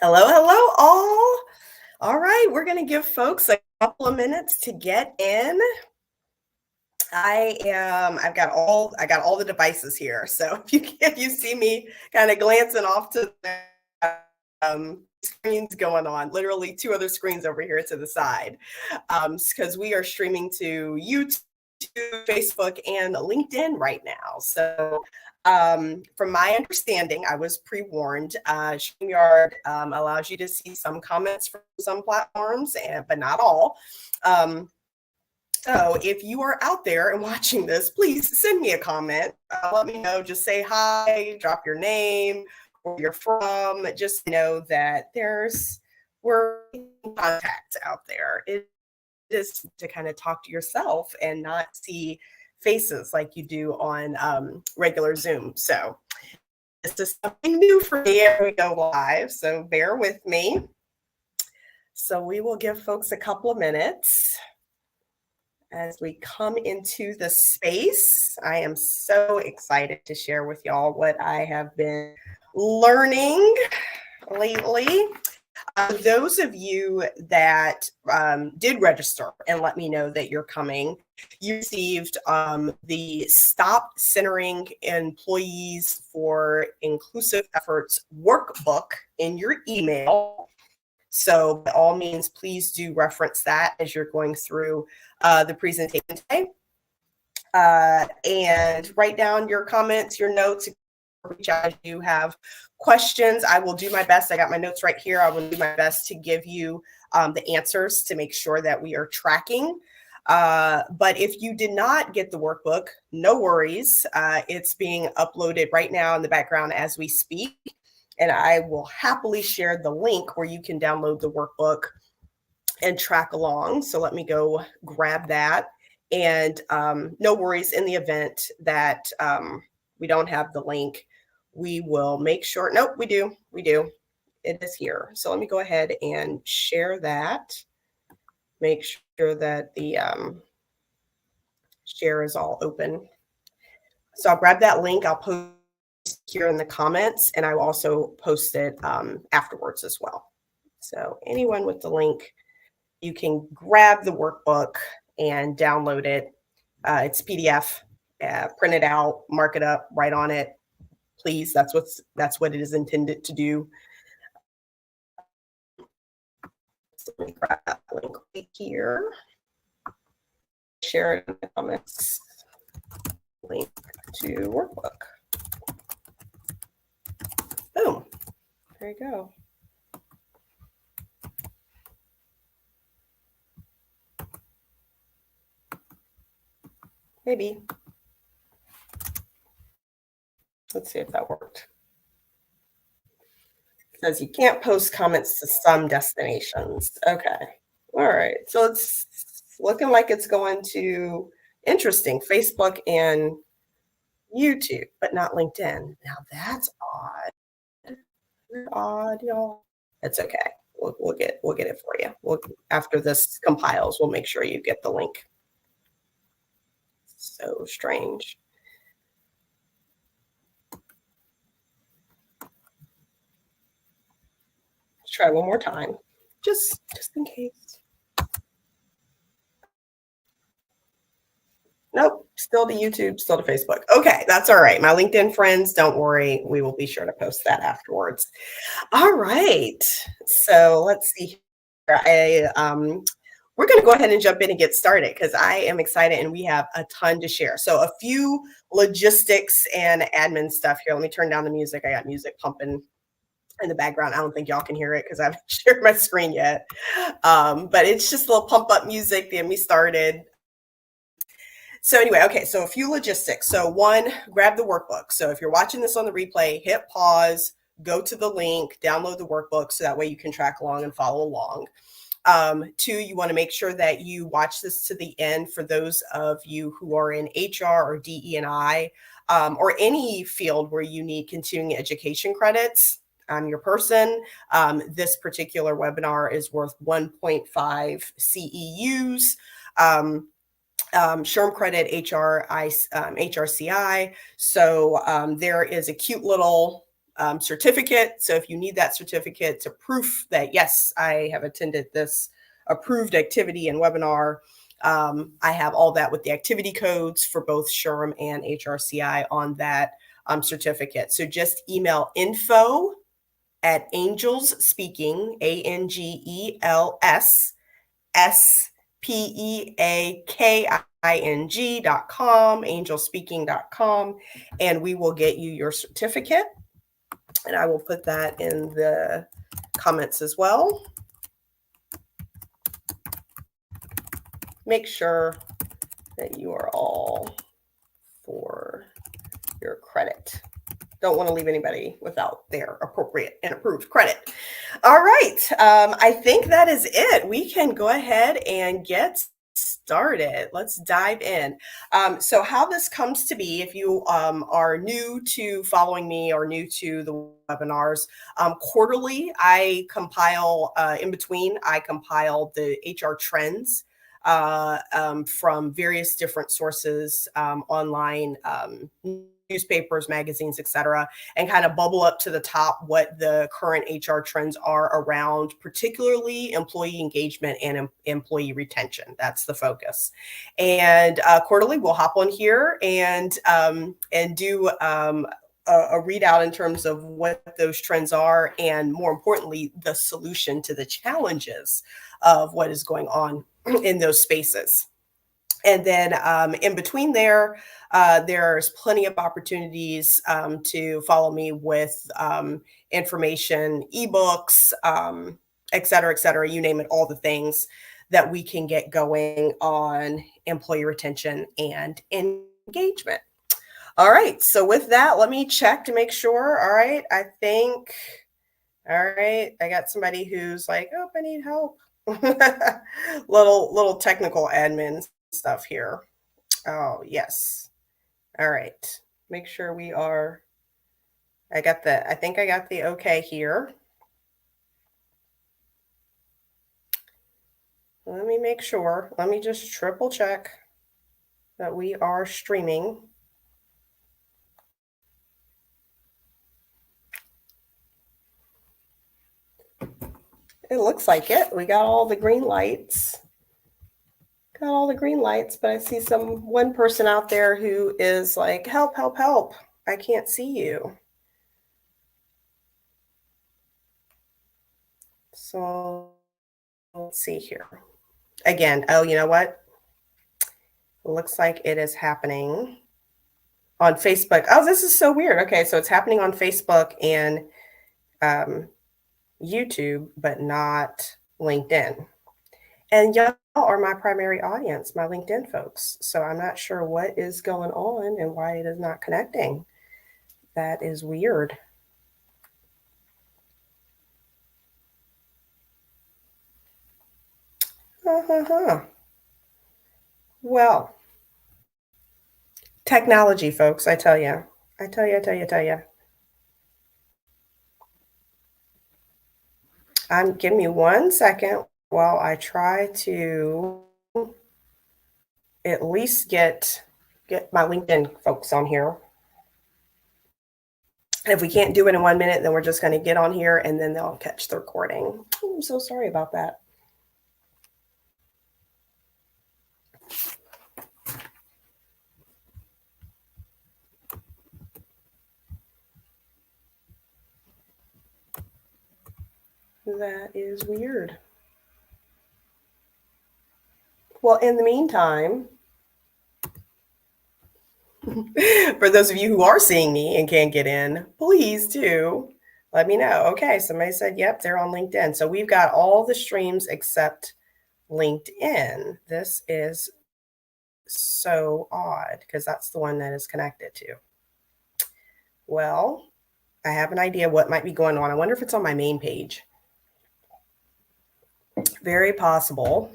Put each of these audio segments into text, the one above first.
Hello, hello, all. All right, we're going to give folks a couple of minutes to get in. I got all the devices here. So if you see me kind of glancing off to the screens going on, literally two other screens over here to the side, because we are streaming to YouTube, Facebook, and LinkedIn right now. So from my understanding, I was pre-warned. StreamYard allows you to see some comments from some platforms, but not all. So if you are out there and watching this, please send me a comment. Let me know. Just say hi, drop your name, where you're from. Just know that we're in contact out there. It is to kind of talk to yourself and not see faces like you do on regular Zoom. So this is something new for me as we go live. So bear with me. So we will give folks a couple of minutes as we come into the space. I am so excited to share with y'all what I have been learning lately. Those of you that did register and let me know that you're coming, you received the Stop Centering Employees for Inclusive Efforts workbook in your email. So by all means, please do reference that as you're going through the presentation today. And write down your comments, your notes, reach out if you have questions. I will do my best. I got my notes right here. I will do my best to give you the answers to make sure that we are tracking. But if you did not get the workbook, no worries. It's being uploaded right now in the background as we speak. And I will happily share the link where you can download the workbook and track along. So let me go grab that. And no worries, in the event that we don't have the link, we will make sure. Nope, we do. It is here. So let me go ahead and share that. Make sure that the share is all open. So I'll grab that link. I'll post here in the comments, and I will also post it afterwards as well. So anyone with the link, you can grab the workbook and download it. It's PDF. Print it out, mark it up, write on it. Please, that's what it is intended to do. So let me grab that link right here. Share it in the comments. Link to workbook. Boom. There you go. Maybe. Let's see if that worked. It says you can't post comments to some destinations. Okay. All right. So it's looking like it's going to interesting Facebook and YouTube, but not LinkedIn. Now that's odd. Odd, y'all. It's okay. We'll get it for you. After this compiles, we'll make sure you get the link. So strange. Let's try one more time, just in case. Nope, still to YouTube, still to Facebook. Okay, that's all right. My LinkedIn friends, don't worry. We will be sure to post that afterwards. All right. So let's see here. We're going to go ahead and jump in and get started because I am excited and we have a ton to share. So a few logistics and admin stuff here. Let me turn down the music. I got music pumping in the background. I don't think y'all can hear it because I haven't shared my screen yet. But it's just a little pump up music to get me started. So anyway, okay, so a few logistics. So one, grab the workbook. So if you're watching this on the replay, hit pause, go to the link, download the workbook so that way you can track along and follow along. Two, you want to make sure that you watch this to the end for those of you who are in HR or DE&I or any field where you need continuing education credits. I'm your person. This particular webinar is worth 1.5 CEUs. SHRM credit HRCI. So there is a cute little certificate. So if you need that certificate to proof that, yes, I have attended this approved activity and webinar, I have all that with the activity codes for both SHRM and HRCI on that certificate. So just email info@angels-speaking, ANGELSSPEAKING.com, angelspeaking.com, and we will get you your certificate. And I will put that in the comments as well. Make sure that you are all for your credit. Don't want to leave anybody without their appropriate and approved credit. All right. I think that is it. We can go ahead and get started. Let's dive in. So how this comes to be, if you are new to following me or new to the webinars, quarterly I compile, in between, I compile the HR trends from various different sources, online, newspapers, magazines, etc., and kind of bubble up to the top what the current HR trends are around, particularly employee engagement and employee retention. That's the focus. And quarterly, we'll hop on here and do a readout in terms of what those trends are, and more importantly, the solution to the challenges of what is going on in those spaces. And then in between there, there's plenty of opportunities to follow me with information, ebooks, et cetera, you name it, all the things that we can get going on employee retention and engagement. All right, so with that, let me check to make sure. All right, I think, all right, I got somebody who's like, oh, I need help. little technical admin stuff here. Oh, yes. All right. Make sure we are, I think I got the okay here. Let me make sure. Let me just triple check that we are streaming. It looks like it. We got all the green lights. Got all the green lights, but I see one person out there who is like, help, help, help. I can't see you. So let's see here. Again, oh, you know what? It looks like it is happening on Facebook. Oh, this is so weird. Okay, so it's happening on Facebook and YouTube, but not LinkedIn. And y'all are my primary audience, my LinkedIn folks. So I'm not sure what is going on and why it is not connecting. That is weird. Well, technology, folks, I tell you. Give me 1 second while I try to at least get my LinkedIn folks on here. If we can't do it in 1 minute, then we're just going to get on here and then they'll catch the recording. I'm so sorry about that. That is weird. Well, in the meantime, for those of you who are seeing me and can't get in, please do let me know. Okay, somebody said, yep, they're on LinkedIn. So we've got all the streams except LinkedIn. This is so odd because that's the one that is connected to. Well, I have an idea what might be going on. I wonder if it's on my main page. Very possible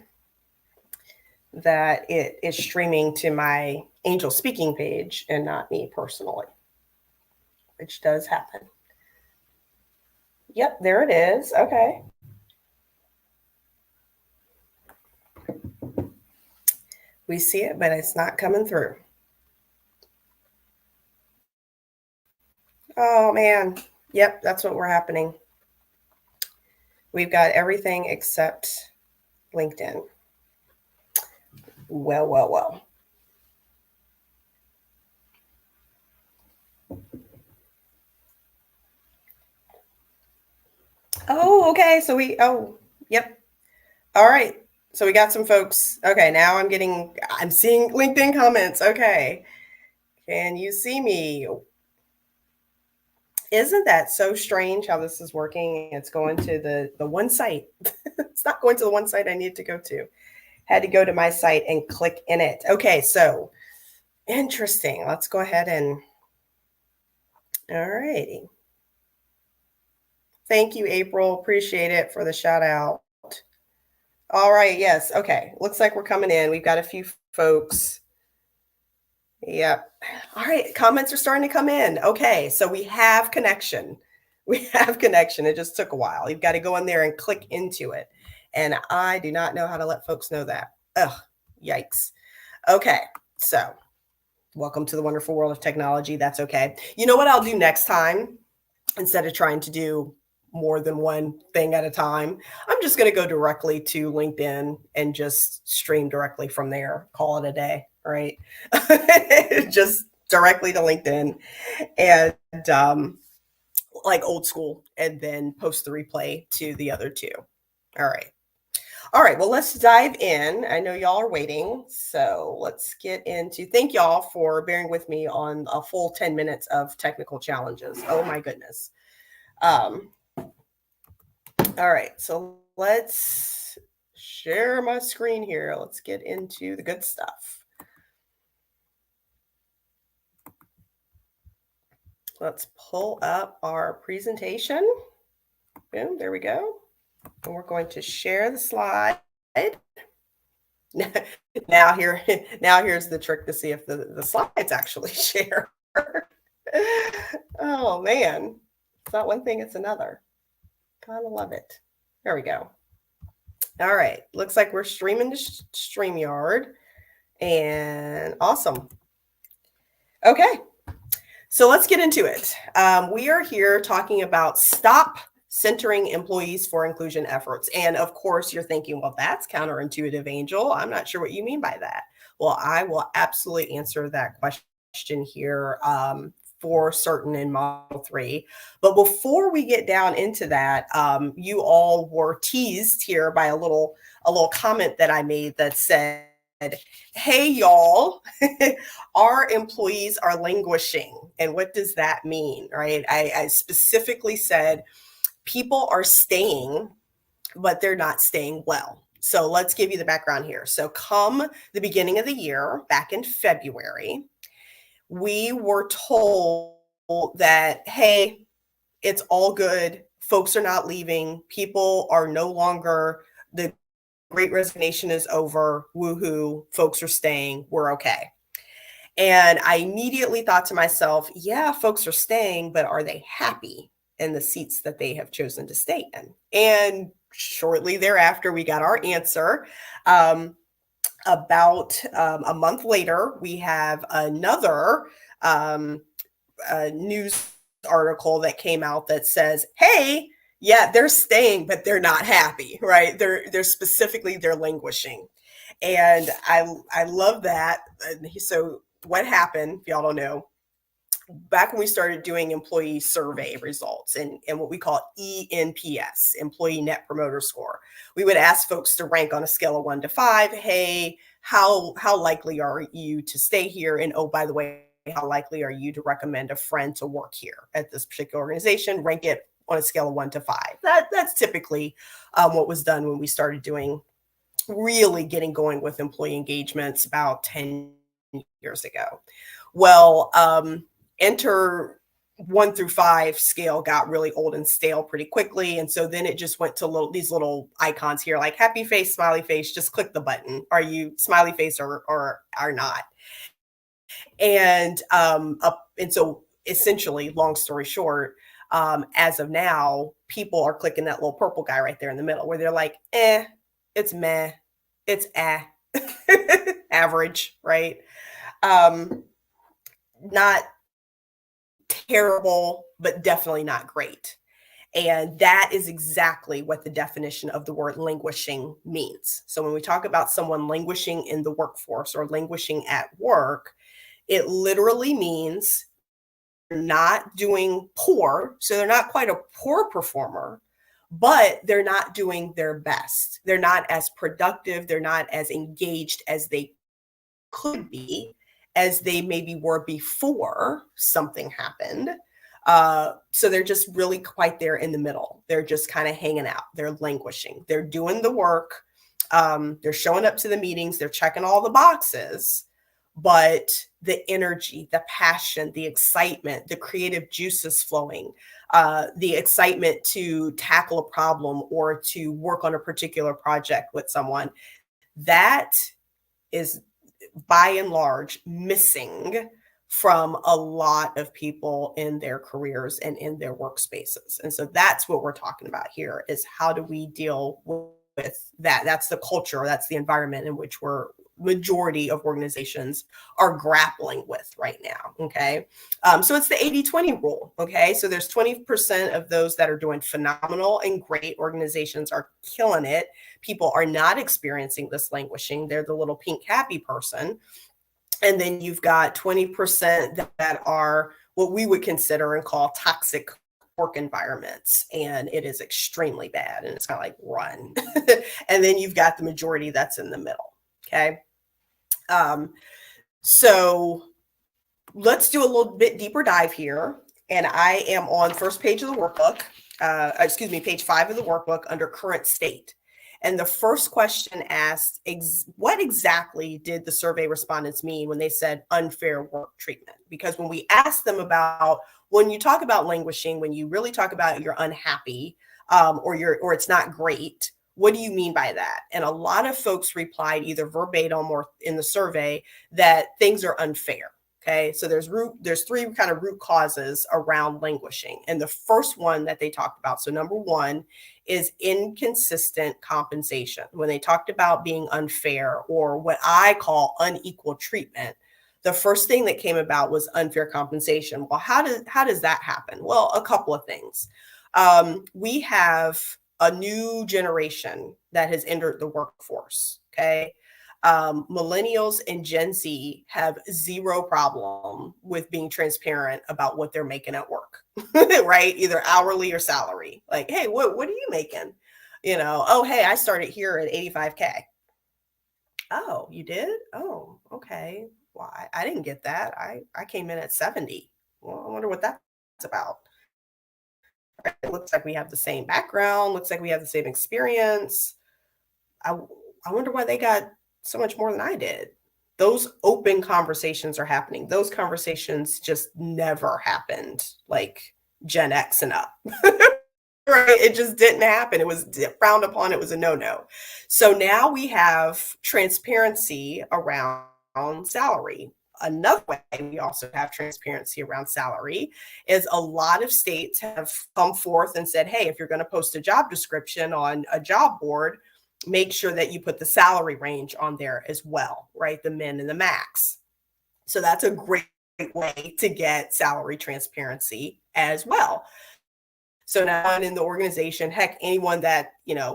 that it is streaming to my Angel Speaking page and not me personally, which does happen. Yep, there it is. Okay. We see it, but it's not coming through. Oh, man. Yep, that's what we're happening. We've got everything except LinkedIn. Well, well, well. Oh, okay. So yep. All right. So we got some folks. Okay, now I'm seeing LinkedIn comments. Okay. Can you see me? Isn't that so strange how this is working? It's going to the one site. It's not going to the one site I need to go to. Had to go to my site and click in it. Okay, so interesting. Let's go ahead and all righty. Thank you, April. Appreciate it for the shout out. All right, yes. Okay. Looks like we're coming in. We've got a few folks. Yep. All right, comments are starting to come in. Okay, so we have connection. We have connection. It just took a while. You've got to go in there and click into it. And I do not know how to let folks know that. Ugh, yikes. Okay, so welcome to the wonderful world of technology. That's okay. You know what I'll do next time? Instead of trying to do more than one thing at a time, I'm just going to go directly to LinkedIn and just stream directly from there. Call it a day, right? Just directly to LinkedIn and like old school, and then post the replay to the other two. All right. All right, well, let's dive in. I know y'all are waiting, so let's get into. Thank y'all for bearing with me on a full 10 minutes of technical challenges. Oh my goodness. All right, so let's share my screen here. Let's get into the good stuff. Let's pull up our presentation. Boom, there we go. And we're going to share the slide. Now here's the trick to see if the slides actually share. Oh man, it's not one thing, it's another. Gotta love it. There we go. All right, looks like we're streaming to StreamYard, and awesome. Okay, so let's get into it. We are here talking about stop centering employees for inclusion efforts. And of course, you're thinking, well, that's counterintuitive, Angel. I'm not sure what you mean by that. Well, I will absolutely answer that question here for certain in Model 3. But before we get down into that, you all were teased here by a little comment that I made that said, hey, y'all, our employees are languishing. And what does that mean, right? I specifically said people are staying, but they're not staying well. So let's give you the background here. So come the beginning of the year, back in February, we were told that, hey, it's all good. Folks are not leaving. People are no longer, the great resignation is over. Woohoo. Folks are staying. We're okay. And I immediately thought to myself, yeah, folks are staying, but are they happy in the seats that they have chosen to stay in? And shortly thereafter, we got our answer. About a month later, we have another news article that came out that says, hey, yeah, they're staying, but they're not happy, right? They're languishing. And I love that. So what happened, if y'all don't know, back when we started doing employee survey results and what we call ENPS, Employee Net Promoter Score, we would ask folks to rank on a scale of 1 to 5. Hey, how likely are you to stay here? And oh, by the way, how likely are you to recommend a friend to work here at this particular organization? Rank it on a scale of 1 to 5. That's typically what was done when we started doing really getting going with employee engagements about 10 years ago. Well, enter 1 through 5 scale got really old and stale pretty quickly. And so then it just went to these little icons here, like happy face, smiley face, just click the button. Are you smiley face or are not? And so essentially, long story short, as of now, people are clicking that little purple guy right there in the middle where they're like, it's meh, it's average, right? Not terrible, but definitely not great. And that is exactly what the definition of the word languishing means. So when we talk about someone languishing in the workforce or languishing at work, it literally means they're not doing poor. So they're not quite a poor performer, but they're not doing their best. They're not as productive. They're not as engaged as they could be, as they maybe were before something happened. So they're just really quite there in the middle. They're just kind of hanging out. They're languishing. They're doing the work. They're showing up to the meetings. They're checking all the boxes. But the energy, the passion, the excitement, the creative juices flowing, the excitement to tackle a problem or to work on a particular project with someone, that is by and large missing from a lot of people in their careers and in their workspaces. And so that's what we're talking about here, is how do we deal with that? That's the culture, that's the environment in which majority of organizations are grappling with right now. Okay. So it's the 80-20 rule. Okay. So there's 20% of those that are doing phenomenal and great. Organizations are killing it. People are not experiencing this languishing. They're the little pink happy person. And then you've got 20% that are what we would consider and call toxic work environments. And it is extremely bad. And it's kind of like run. And then you've got the majority that's in the middle. Okay. So let's do a little bit deeper dive here. And I am on first page of the workbook, page 5 of the workbook under current state. And the first question asked, what exactly did the survey respondents mean when they said unfair work treatment? Because when we asked them about, when you talk about languishing, when you really talk about you're unhappy or it's not great, what do you mean by that? And a lot of folks replied either verbatim or in the survey that things are unfair. Okay, so there's 3 kind of root causes around languishing. And the first one that they talked about, so number 1 is inconsistent compensation. When they talked about being unfair, or what I call unequal treatment, the first thing that came about was unfair compensation. Well, how does that happen? Well, a couple of things. We have a new generation that has entered the workforce. Okay. Millennials and Gen Z have zero problem with being transparent about what they're making at work, right? Either hourly or salary. Like, hey, what are you making? Oh, hey, I started here at 85K. Oh, you did? Oh, okay. Well, I didn't get that. I came in at 70. Well, I wonder what that's about. It looks like we have the same background, looks like we have the same experience. I wonder why they got so much more than I did. Those open conversations are happening. Those conversations just never happened like Gen X and up. Right? It just didn't happen. It was frowned upon. It was a no-no. So now we have transparency around salary. Another way we also have transparency around salary is a lot of states have come forth and said, hey, if you're going to post a job description on a job board, make sure that you put the salary range on there as well, right? The min and the max. So that's a great way to get salary transparency as well. So now in the organization, heck, anyone that,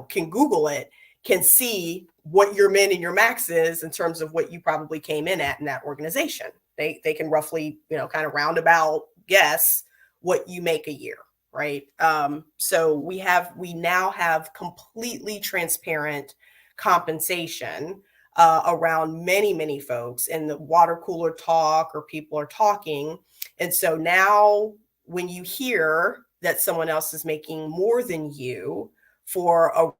can Google it can see what your min and your max is in terms of what you probably came in at in that organization. They can roughly, kind of roundabout guess what you make a year, right? So we now have completely transparent compensation around many, many folks, and the water cooler talk or people are talking. And so now when you hear that someone else is making more than you for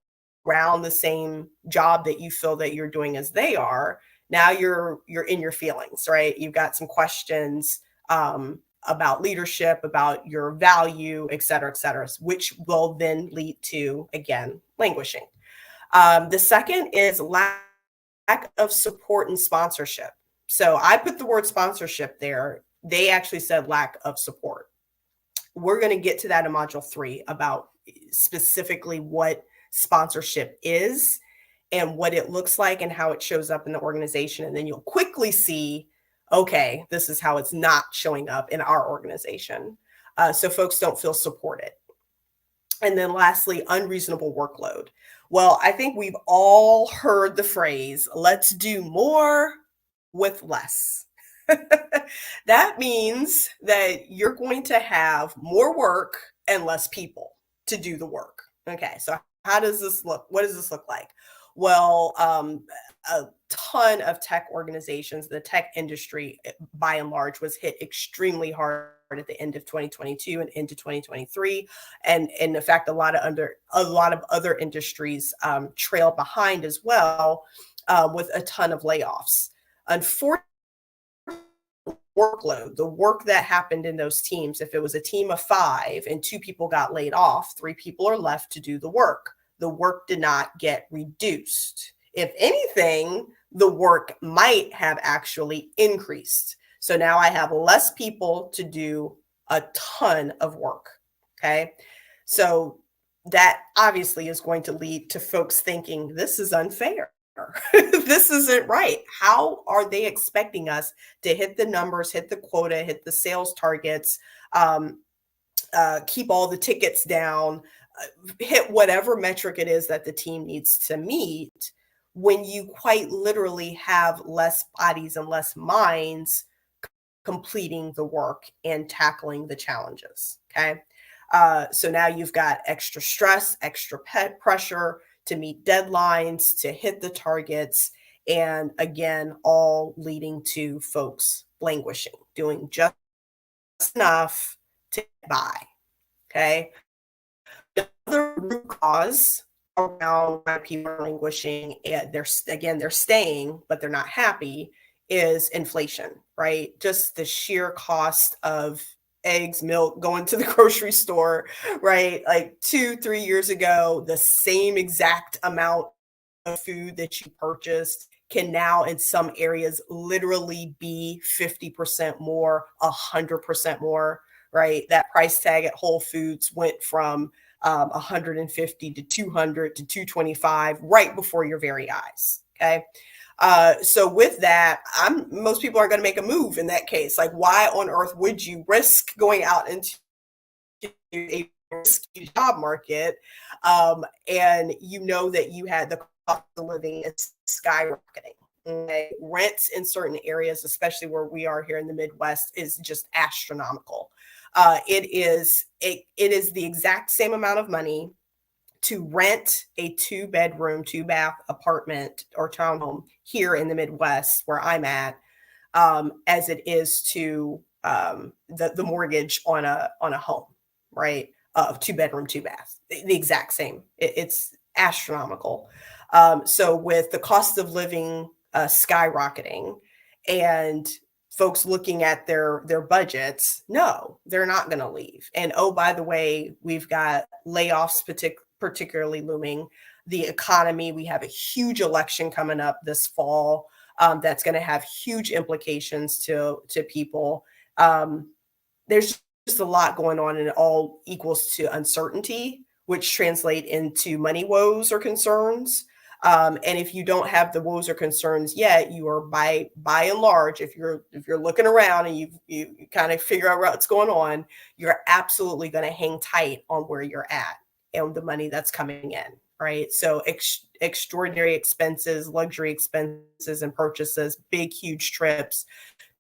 around the same job that you feel that you're doing as they are, now you're in your feelings, right? You've got some questions about leadership, about your value, et cetera, which will then lead to, again, languishing. The second is lack of support and sponsorship. So I put the word sponsorship there. They actually said lack of support. We're going to get to that in module 3 about specifically what sponsorship is and what it looks like and how it shows up in the organization. And then you'll quickly see, okay, this is how it's not showing up in our organization. so folks don't feel supported. And then lastly, unreasonable workload. Well, I think we've all heard the phrase, let's do more with less. That means that you're going to have more work and less people to do the work. Okay, so how does this look? What does this look like? Well, a ton of tech organizations, the tech industry by and large was hit extremely hard at the end of 2022 and into 2023, and in fact, a lot of other industries trailed behind as well, with a ton of layoffs. Unfortunately, workload, the work that happened in those teams, if it was a team of 5 and 2 people got laid off, 3 people are left to do the work. The work did not get reduced. If anything, the work might have actually increased. So now I have less people to do a ton of work. Okay. So that obviously is going to lead to folks thinking this is unfair. This isn't right. How are they expecting us to hit the numbers, hit the quota, hit the sales targets, keep all the tickets down, hit whatever metric it is that the team needs to meet when you quite literally have less bodies and less minds completing the work and tackling the challenges? Okay. So now you've got extra stress, extra pressure to meet deadlines, to hit the targets, and again, all leading to folks languishing, doing just enough to get by. Okay. The other root cause around why people are languishing and they're staying, but they're not happy, is inflation, right? Just the sheer cost of eggs, milk, going to the grocery store, right? Like 2, 3 years ago, the same exact amount of food that you purchased can now in some areas literally be 50% more, 100% more, right? That price tag at Whole Foods went from 150 to 200 to 225 right before your very eyes. Okay. So with that, most people aren't going to make a move in that case. Like, why on earth would you risk going out into a risky job market? And you know that you had the cost of living is skyrocketing. Okay? Rents in certain areas, especially where we are here in the Midwest, is just astronomical. It is the exact same amount of money to rent a 2-bedroom, 2-bath apartment or townhome here in the Midwest where I'm at, as it is to the mortgage on a home, right? Of 2-bedroom, 2-bath, the exact same. It's astronomical. So with the cost of living skyrocketing and folks looking at their budgets, no, they're not going to leave. And oh, by the way, we've got layoffs particularly looming. The economy, we have a huge election coming up this fall, that's going to have huge implications to people. There's just a lot going on, and it all equals to uncertainty, which translate into money woes or concerns. And if you don't have the woes or concerns yet, you are by and large, if you're looking around and you kind of figure out what's going on, you're absolutely going to hang tight on where you're at and the money that's coming in, right? So extraordinary expenses, luxury expenses and purchases, big, huge trips.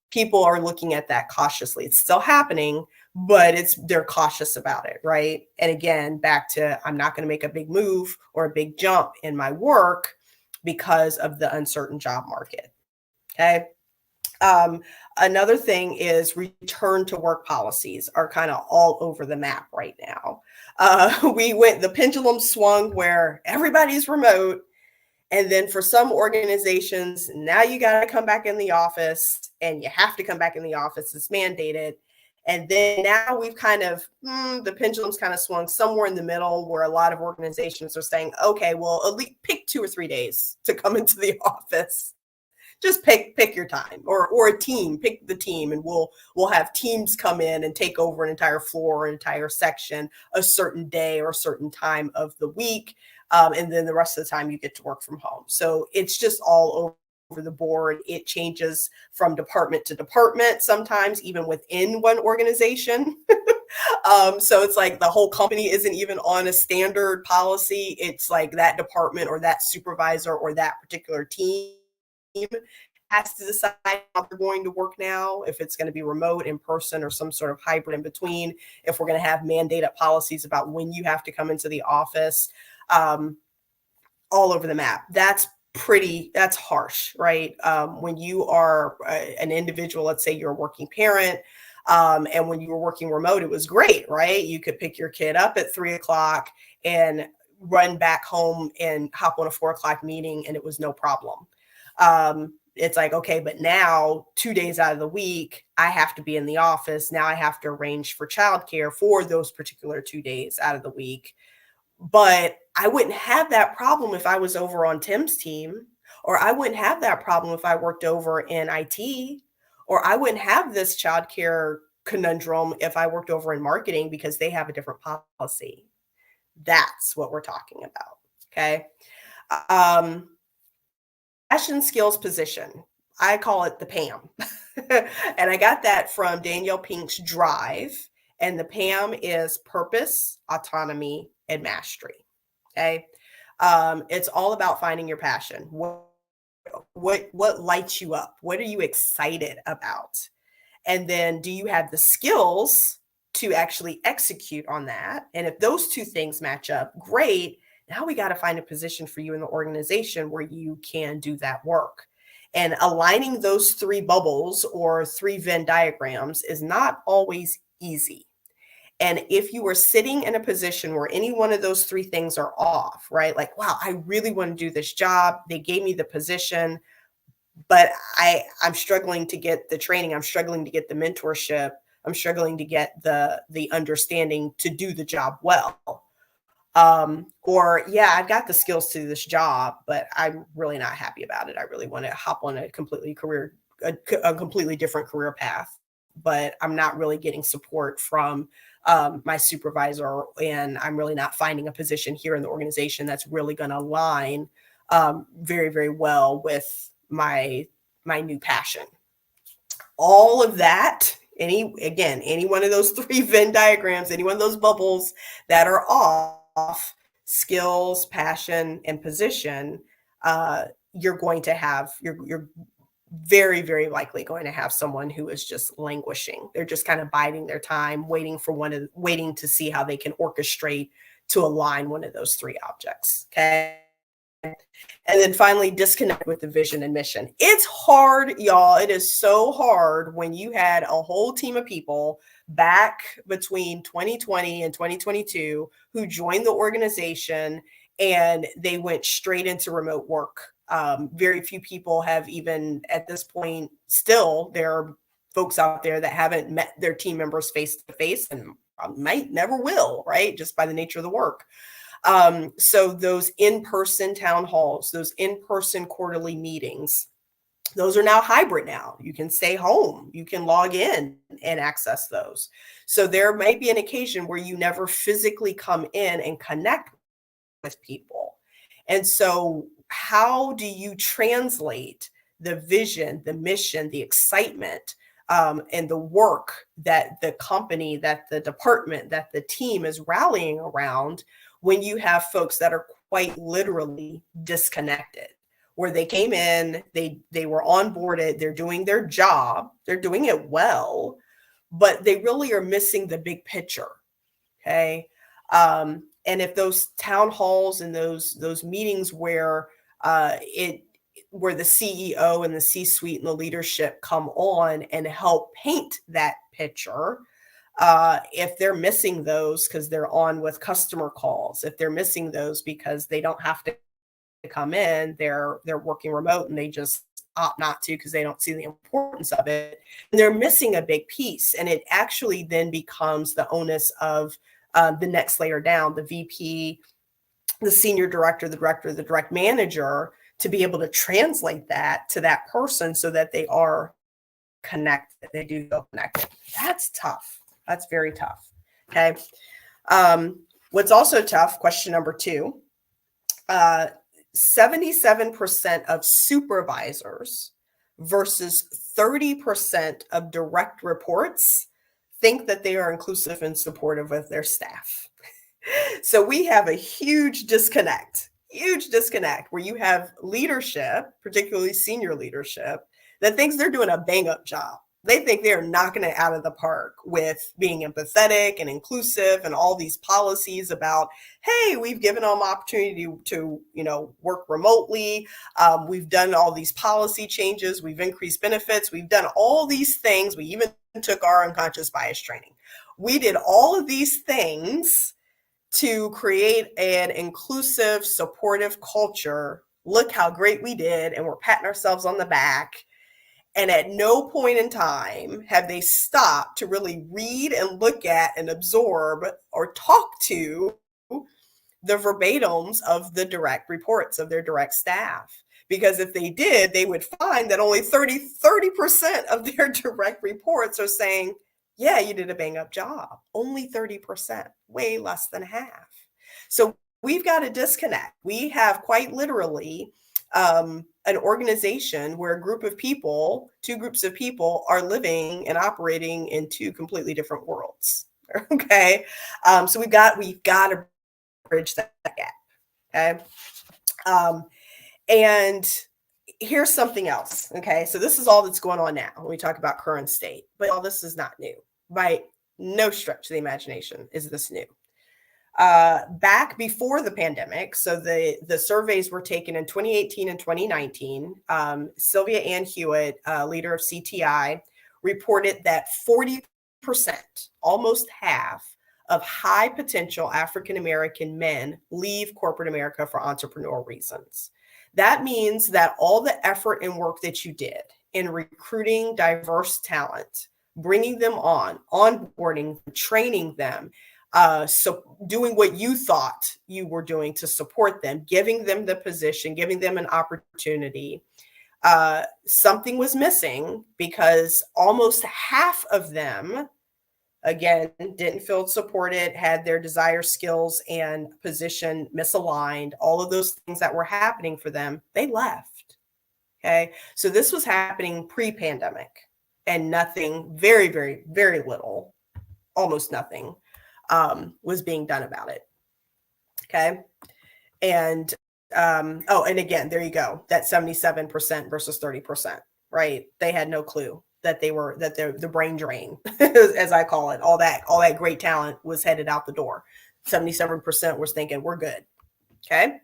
People are looking at that cautiously. It's still happening, but they're cautious about it, right? And again, back to, I'm not going to make a big move or a big jump in my work because of the uncertain job market. Okay. Another thing is return to work policies are kind of all over the map right now. The pendulum swung where everybody's remote. And then for some organizations, now you got to come back in the office, and you have to come back in the office. It's mandated. And then now we've kind of, the pendulum's kind of swung somewhere in the middle where a lot of organizations are saying, okay, well, at least pick 2 or 3 days to come into the office. Just pick your time, or a team, pick the team, and we'll have teams come in and take over an entire floor, an entire section, a certain day or a certain time of the week. And then the rest of the time you get to work from home. So it's just all over the board. It changes from department to department, sometimes even within one organization. So it's like the whole company isn't even on a standard policy. It's like that department or that supervisor or that particular team has to decide how they're going to work now, if it's going to be remote, in person, or some sort of hybrid in between, if we're going to have mandated policies about when you have to come into the office, all over the map. That's harsh, right? When you are an individual, let's say you're a working parent, and when you were working remote, it was great, right? You could pick your kid up at 3 o'clock and run back home and hop on a 4 o'clock meeting, and it was no problem. It's like, okay, but now 2 days out of the week, I have to be in the office. Now I have to arrange for childcare for those particular 2 days out of the week. But I wouldn't have that problem if I was over on Tim's team, or I wouldn't have that problem if I worked over in IT, or I wouldn't have this childcare conundrum if I worked over in marketing because they have a different policy. That's what we're talking about. Okay. Um, Passion skills position. I call it the PAM. And I got that from Danielle Pink's Drive. And the PAM is purpose, autonomy, and mastery. Okay. It's all about finding your passion. What lights you up? What are you excited about? And then do you have the skills to actually execute on that? And if those two things match up, great. Now we got to find a position for you in the organization where you can do that work. And aligning those three bubbles or three Venn diagrams is not always easy. And if you are sitting in a position where any one of those three things are off, right? Like, wow, I really want to do this job. They gave me the position, but I'm struggling to get the training. I'm struggling to get the mentorship. I'm struggling to get the understanding to do the job well. Or yeah, I've got the skills to do this job, but I'm really not happy about it. I really want to hop on a completely different career path, but I'm not really getting support from my supervisor, and I'm really not finding a position here in the organization that's really going to align very, very well with my new passion. All of that, any one of those three Venn diagrams, any one of those bubbles that are off, skills, passion, and position, you're very, very likely going to have someone who is just languishing. They're just kind of biding their time, waiting to see how they can orchestrate to align one of those three objects. Okay. And then finally, disconnect with the vision and mission. It's hard, y'all. It is so hard when you had a whole team of people back between 2020 and 2022 who joined the organization and they went straight into remote work. Very few people have even at this point, still, there are folks out there that haven't met their team members face to face and might never will, right? Just by the nature of the work. So those in-person town halls, those in-person quarterly meetings, those are now hybrid now. You can stay home, you can log in and access those. So there may be an occasion where you never physically come in and connect with people. And so how do you translate the vision, the mission, the excitement, and the work that the company, that the department, that the team is rallying around when you have folks that are quite literally disconnected, where they came in, they were onboarded, they're doing their job, they're doing it well, but they really are missing the big picture. Okay. And if those town halls and those meetings where where the CEO and the C-suite and the leadership come on and help paint that picture, if they're missing those because they're on with customer calls, if they're missing those because they don't have to come in, they're working remote and they just opt not to because they don't see the importance of it, and they're missing a big piece. And it actually then becomes the onus of the next layer down, the VP, the senior director, the director, the direct manager, to be able to translate that to that person so that they are connected. They do feel connected. That's tough. That's very tough. Okay. What's also tough, question number 2, 77% of supervisors versus 30% of direct reports think that they are inclusive and supportive of their staff. So we have a huge disconnect where you have leadership, particularly senior leadership, that thinks they're doing a bang up job. They think they're knocking it out of the park with being empathetic and inclusive and all these policies about, hey, we've given them opportunity to, work remotely. We've done all these policy changes. We've increased benefits. We've done all these things. We even took our unconscious bias training. We did all of these things to create an inclusive, supportive culture. Look how great we did. And we're patting ourselves on the back. And at no point in time have they stopped to really read and look at and absorb or talk to the verbatims of the direct reports of their direct staff. Because if they did, they would find that only 30% of their direct reports are saying, yeah, you did a bang up job. Only 30%, way less than half. So we've got a disconnect. We have quite literally an organization where a group of people, two groups of people, are living and operating in two completely different worlds. Okay, so we've got to bridge that gap. Okay, and here's something else. Okay, so this is all that's going on now when we talk about current state, but all this is not new. By no stretch of the imagination is this new. Back before the pandemic, so the surveys were taken in 2018 and 2019. Sylvia Ann Hewitt, leader of CTI, reported that 40%, almost half, of high potential African American men leave corporate America for entrepreneurial reasons. That means that all the effort and work that you did in recruiting diverse talent, bringing them on, onboarding, training them, so doing what you thought you were doing to support them, giving them the position, giving them an opportunity, something was missing because almost half of them, again, didn't feel supported, had their desired skills and position misaligned, all of those things that were happening for them, they left. Okay. So this was happening pre-pandemic, and nothing, very, very, very little, almost nothing, was being done about it. Okay. And, and again, there you go. That 77% versus 30%, right? They had no clue that the brain drain, as I call it, all that great talent was headed out the door. 77% was thinking we're good. Okay.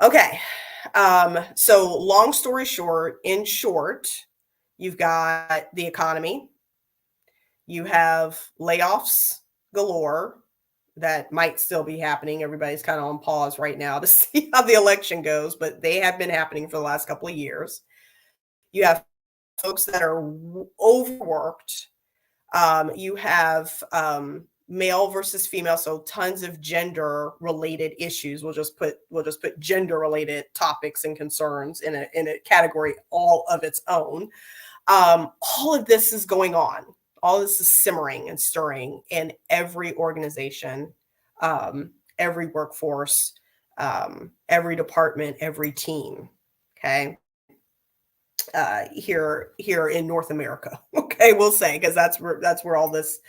Okay. So long story short, in short, you've got the economy, you have layoffs galore that might still be happening. Everybody's kind of on pause right now to see how the election goes, but they have been happening for the last couple of years. You have folks that are overworked. You have male versus female, so tons of gender related issues. We'll just put gender related topics and concerns in a category all of its own. All of this is going on. All this is simmering and stirring in every organization, every workforce, every department, every team. Okay. Here in North America. Okay, we'll say, because that's where all this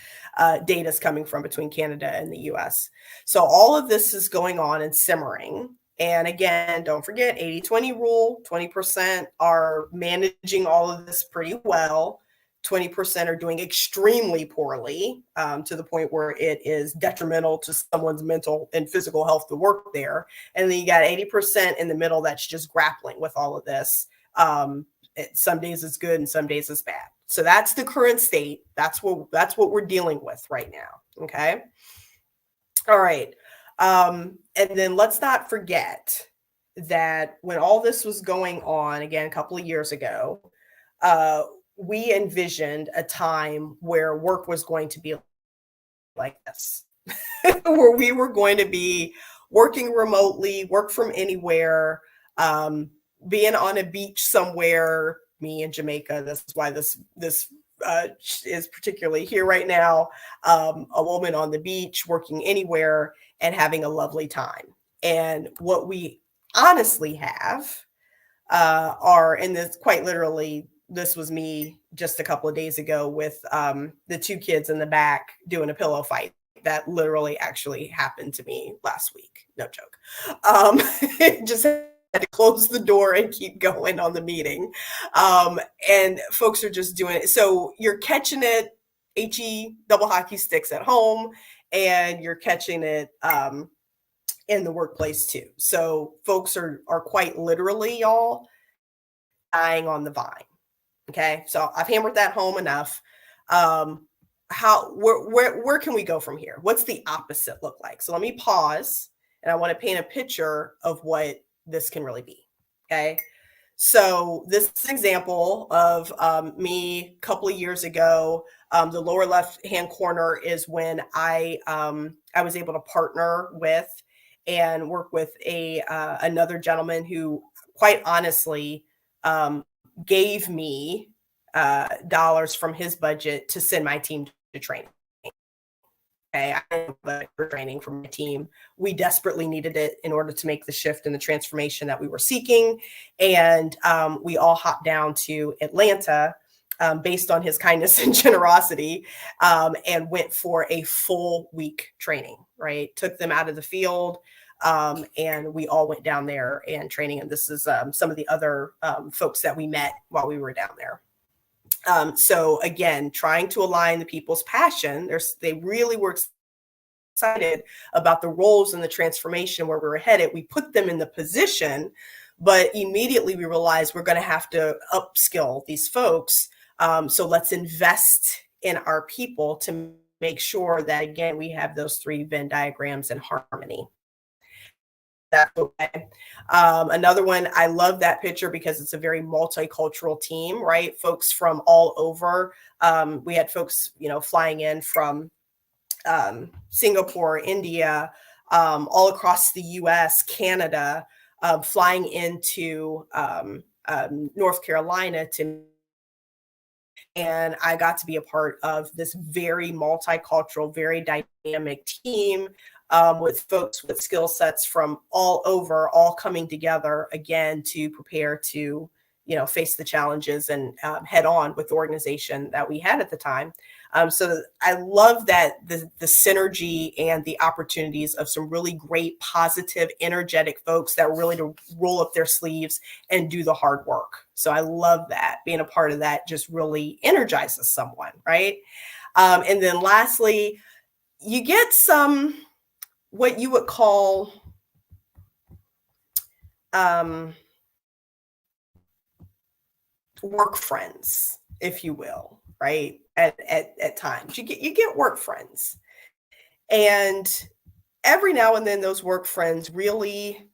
data is coming from between Canada and the US. So all of this is going on and simmering. And again, don't forget 80-20 rule. 20% are managing all of this pretty well. 20% are doing extremely poorly, to the point where it is detrimental to someone's mental and physical health to work there. And then you got 80% in the middle that's just grappling with all of this. Some days it's good and some days it's bad. So that's the current state. That's what we're dealing with right now. Okay. All right. And then let's not forget that when all this was going on, again, a couple of years ago, we envisioned a time where work was going to be like this, where we were going to be working remotely, work from anywhere, being on a beach somewhere, me in Jamaica. This is why this is particularly here right now. A woman on the beach, working anywhere and having a lovely time. And what we honestly have are, in this quite literally, this was me just a couple of days ago with the two kids in the back doing a pillow fight. That literally actually happened to me last week. No joke. Just had to close the door and keep going on the meeting. And folks are just doing it. So you're catching it, HE double hockey sticks at home, and you're catching it in the workplace too. So folks are quite literally, y'all, dying on the vine. Okay, so I've hammered that home enough. Where can we go from here? What's the opposite look like? So let me pause, and I want to paint a picture of what this can really be. Okay, so this is an example of me a couple of years ago. The lower left hand corner is when I was able to partner with and work with another gentleman who, quite honestly, gave me dollars from his budget to send my team to training. Okay, I didn't have training from my team. We desperately needed it in order to make the shift and the transformation that we were seeking. And we all hopped down to Atlanta based on his kindness and generosity, and went for a full week training, right? Took them out of the field. And we all went down there and training. And this is some of the other folks that we met while we were down there. So again, trying to align the people's passion. They really were excited about the roles and the transformation where we were headed. We put them in the position, but immediately we realized we're going to have to upskill these folks. So let's invest in our people to make sure that, again, we have those three Venn diagrams in harmony. That's okay. Another one, I love that picture because it's a very multicultural team, right? Folks from all over. We had folks, flying in from Singapore, India, all across the US, Canada, flying into North Carolina and I got to be a part of this very multicultural, very dynamic team with folks with skill sets from all over, all coming together again to prepare to, face the challenges and head on with the organization that we had at the time. So I love that the synergy and the opportunities of some really great, positive, energetic folks that really to roll up their sleeves and do the hard work. So I love that. Being a part of that just really energizes someone, right? And then lastly, you get some what you would call work friends, if you will, right? At times you get work friends, and every now and then those work friends really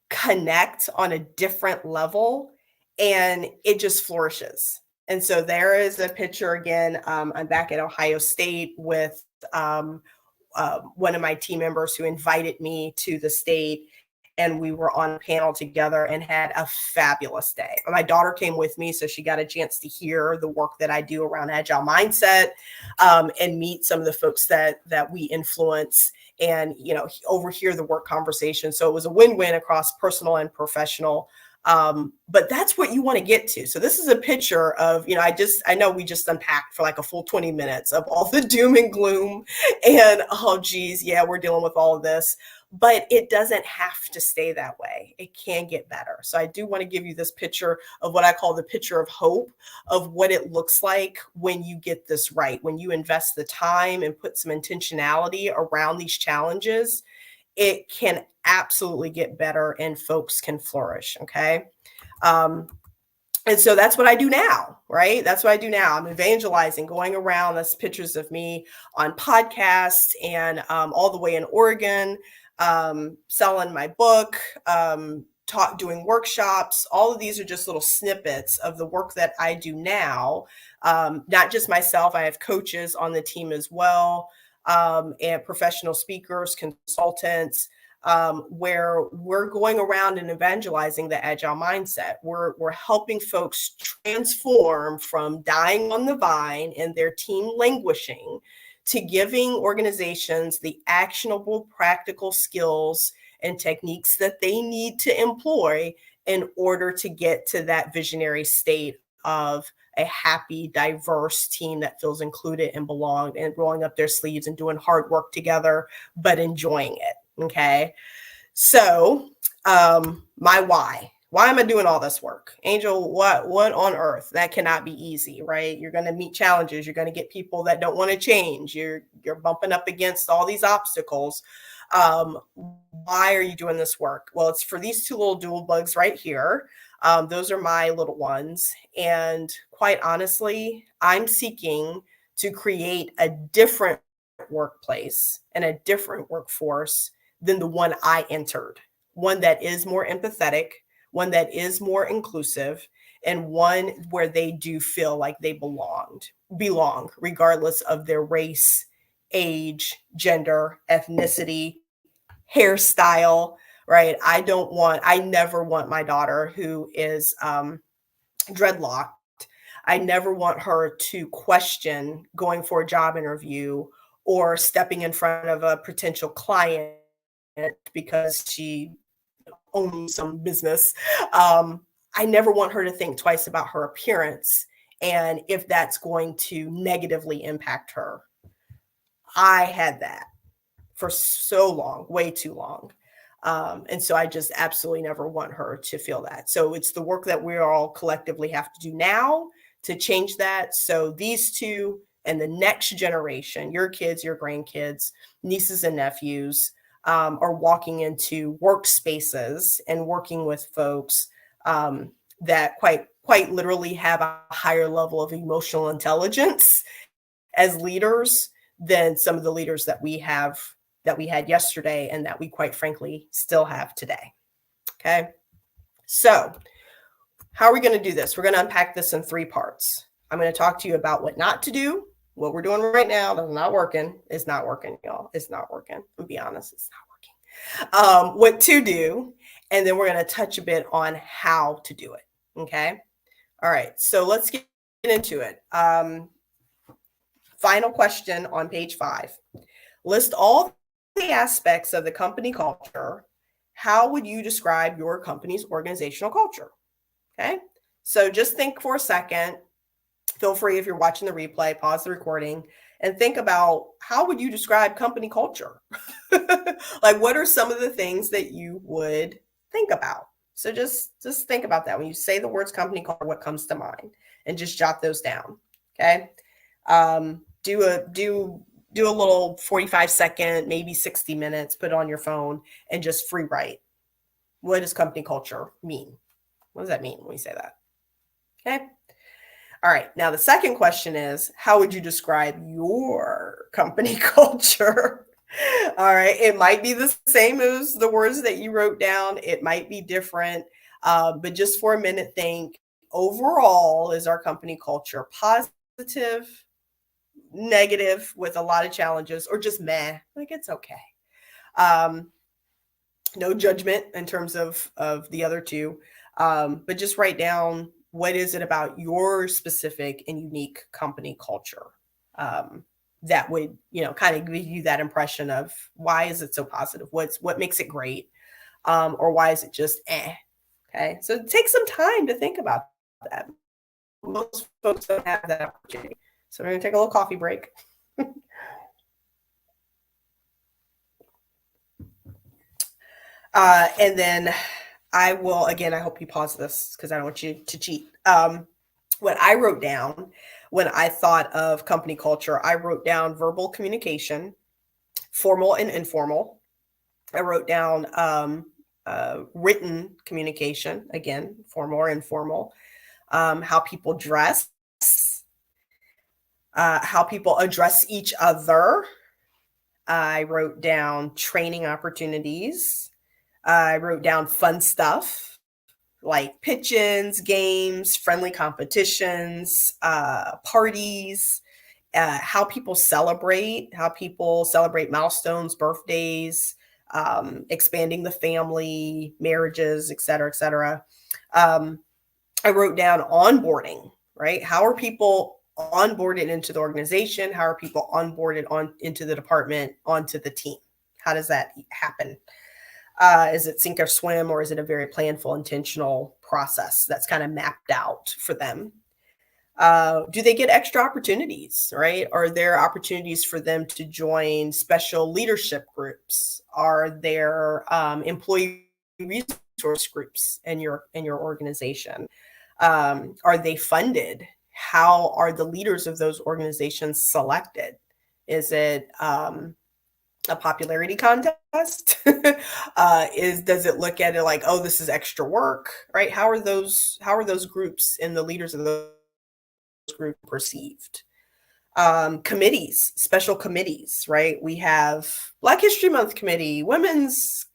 connect on a different level, and it just flourishes. And so there is a picture again. I'm back at Ohio State with one of my team members who invited me to the state, and we were on a panel together and had a fabulous day. My daughter came with me, so she got a chance to hear the work that I do around agile mindset, and meet some of the folks that we influence, and overhear the work conversation. So it was a win-win across personal and professional. But that's what you want to get to. So this is a picture of, I know we just unpacked for like a full 20 minutes of all the doom and gloom and, oh geez, yeah, we're dealing with all of this, but it doesn't have to stay that way. It can get better. So I do want to give you this picture of what I call the picture of hope, of what it looks like when you get this right, when you invest the time and put some intentionality around these challenges. It can absolutely get better and folks can flourish. Okay. And so that's what I do now, right? That's what I do now. I'm evangelizing, going around. That's pictures of me on podcasts and all the way in Oregon, selling my book, doing workshops. All of these are just little snippets of the work that I do now. Not just myself. I have coaches on the team as well, and professional speakers, consultants, where we're going around and evangelizing the agile mindset. We're helping folks transform from dying on the vine and their team languishing to giving organizations the actionable, practical skills and techniques that they need to employ in order to get to that visionary state of a happy, diverse team that feels included and belonged and rolling up their sleeves and doing hard work together, but enjoying it. Okay. So, my why am I doing all this work? Angel, what on earth? That cannot be easy, right? You're going to meet challenges. You're going to get people that don't want to change. You're bumping up against all these obstacles. Why are you doing this work? Well, it's for these two little dual bugs right here. Those are my little ones. And quite honestly, I'm seeking to create a different workplace and a different workforce than the one I entered. One that is more empathetic, one that is more inclusive, and one where they do feel like they belong, regardless of their race, age, gender, ethnicity, hairstyle, right? I never want my daughter who is dreadlocked. I never want her to question going for a job interview or stepping in front of a potential client because she owns some business. I never want her to think twice about her appearance and if that's going to negatively impact her. I had that for so long, way too long. And so I just absolutely never want her to feel that. So it's the work that we all collectively have to do now to change that. So these two and the next generation, your kids, your grandkids, nieces and nephews, are walking into workspaces and working with folks that quite literally have a higher level of emotional intelligence as leaders than some of the leaders that we had yesterday and that we quite frankly still have today. Okay. So how are we going to do this? We're going to unpack this in 3 parts. I'm going to talk to you about what not to do, what we're doing right now that's not working. It's not working, y'all. It's not working. I'll be honest, it's not working. What to do, and then we're going to touch a bit on how to do it. Okay. All right. So let's get into it. Final question on page 5. List all the aspects of the company culture. How would you describe your company's organizational culture? Okay. So just think for a second. Feel free, if you're watching the replay, pause the recording and think about how would you describe company culture? Like, what are some of the things that you would think about? So just think about that. When you say the words company culture, what comes to mind? And just jot those down. Okay. Do a little 45-second, maybe 60 minutes, put it on your phone and just free write. What does company culture mean? What does that mean when we say that? Okay. All right. Now, the second question is, how would you describe your company culture? All right. It might be the same as the words that you wrote down. It might be different. But just for a minute, think overall, is our company culture positive, negative with a lot of challenges, or just meh, like it's okay? No judgment in terms of the other two, but just write down, what is it about your specific and unique company culture that would, kind of give you that impression of why is it so positive? What makes it great? Or why is it just eh? Okay. So take some time to think about that. Most folks don't have that opportunity. So we're going to take a little coffee break. And then I will, again, I hope you pause this because I don't want you to cheat. What I wrote down when I thought of company culture, I wrote down verbal communication, formal and informal. I wrote down written communication, again, formal or informal, how people dress, how people address each other. I wrote down training opportunities. I wrote down fun stuff like pitch-ins, games, friendly competitions, parties, how people celebrate milestones, birthdays, expanding the family, marriages, et cetera, et cetera. I wrote down onboarding, right? How are people onboarded into the organization? How are people onboarded into the department, onto the team? How does that happen? Is it sink or swim, or is it a very planful, intentional process that's kind of mapped out for them? Do they get extra opportunities, right? Are there opportunities for them to join special leadership groups? Are there employee resource groups in your organization? Are they funded? How are the leaders of those organizations selected? Is it a popularity contest? Is Does it look at it like, oh, this is extra work, right? How are those groups and the leaders of those groups perceived? Committees, special committees, right? We have Black History Month committee, women's